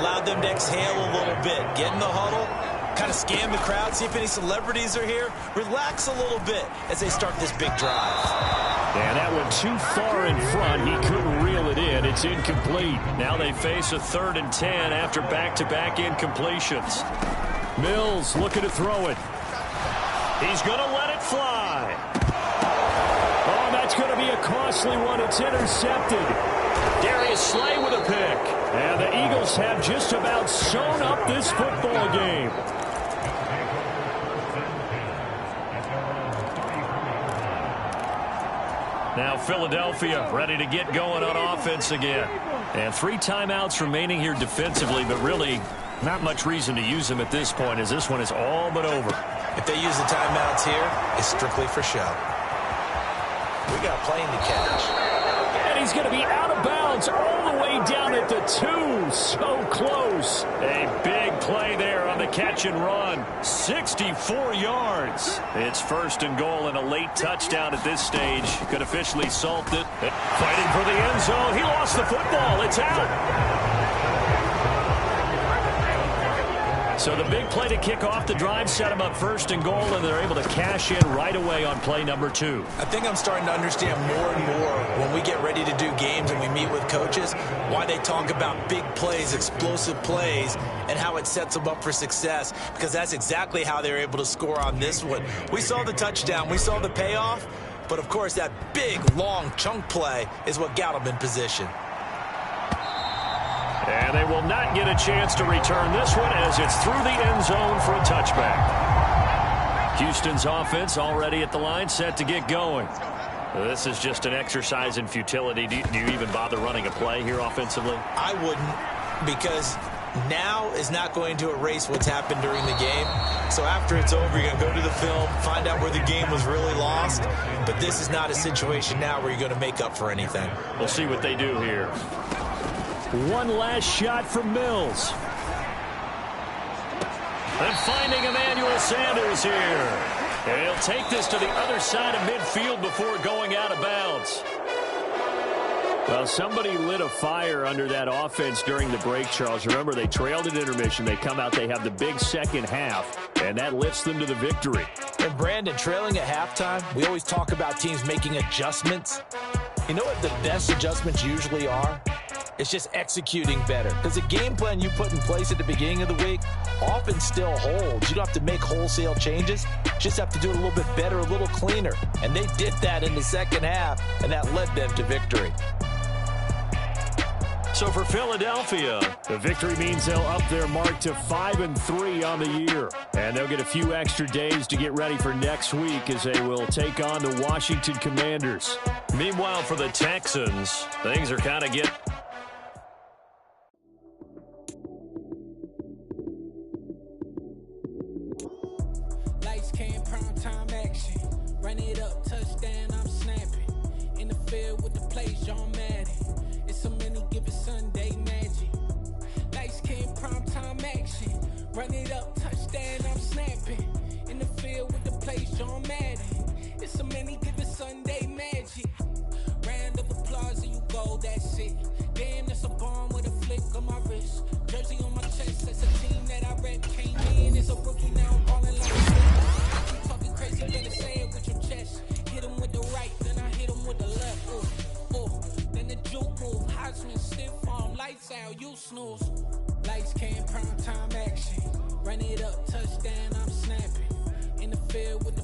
allowed them to exhale a little bit. Get in the huddle, kind of scan the crowd, see if any celebrities are here. Relax a little bit as they start this big drive. And that went too far in front. He couldn't reel it in. It's incomplete. Now they face a 3rd and 10 after back-to-back incompletions. Mills looking to throw it. He's going to let it fly. Oh, that's going to be a costly one. It's intercepted. Darius Slay with a pick. And the Eagles have just about sewn up this football game. Now Philadelphia ready to get going on offense again. And 3 timeouts remaining here defensively, but really not much reason to use them at this point, as this one is all but over. If they use the timeouts here, it's strictly for show. We got a plane to catch. And he's going to be out of bounds all the way down at the 2. So close. A big play there on the catch and run. 64 yards. It's 1st and goal and a late touchdown at this stage. Could officially salt it. Fighting for the end zone. He lost the football. It's out. So the big play to kick off the drive set him up 1st and goal, and they're able to cash in right away on play number 2. I think I'm starting to understand more and more when we get ready to do games and we meet with coaches why they talk about big plays, explosive plays, and how it sets them up for success, because that's exactly how they're able to score on this one. We saw the touchdown. We saw the payoff. But, of course, that big, long chunk play is what got them in position. And they will not get a chance to return this one as it's through the end zone for a touchback. Houston's offense already at the line, set to get going. This is just an exercise in futility. Do you even bother running a play here offensively? I wouldn't, because now is not going to erase what's happened during the game. So after it's over, you're going to go to the film, find out where the game was really lost. But this is not a situation now where you're going to make up for anything. We'll see what they do here. One last shot from Mills. And finding Emmanuel Sanders here. And he'll take this to the other side of midfield before going out of bounds. Well, somebody lit a fire under that offense during the break, Charles. Remember, they trailed at intermission. They come out, they have the big second half, and that lifts them to the victory. And, Brandon, trailing at halftime, we always talk about teams making adjustments. You know what the best adjustments usually are? It's just executing better. Because the game plan you put in place at the beginning of the week often still holds. You don't have to make wholesale changes. You just have to do it a little bit better, a little cleaner. And they did that in the second half, and that led them to victory. So for Philadelphia, the victory means they'll up their mark to 5-3 on the year. And they'll get a few extra days to get ready for next week as they will take on the Washington Commanders. Meanwhile, for the Texans, things are kind of getting... Lights, cam, prime time action. Run it up, touchdown, I'm snapping. In the field with the play, John Madden. It's a many given Sunday magic. Lights, cam, prime time action. Run it up, touchdown, I'm snapping. In the field with the play, John Madden. It's a many given Sunday magic. Round of applause and you go, that's it. Damn, that's a bomb with a flick on my wrist. Jersey on my chest, that's a team that I rep. Came in as a rookie, now I'm balling like a you talking crazy, better say it with your chest. Hit him with the right, then I hit him with the left. Then the juke move, Heisman stiff arm, lights out, you snooze. Lights, cam, prime time action. Run it up, touchdown, I'm snapping. In the field with the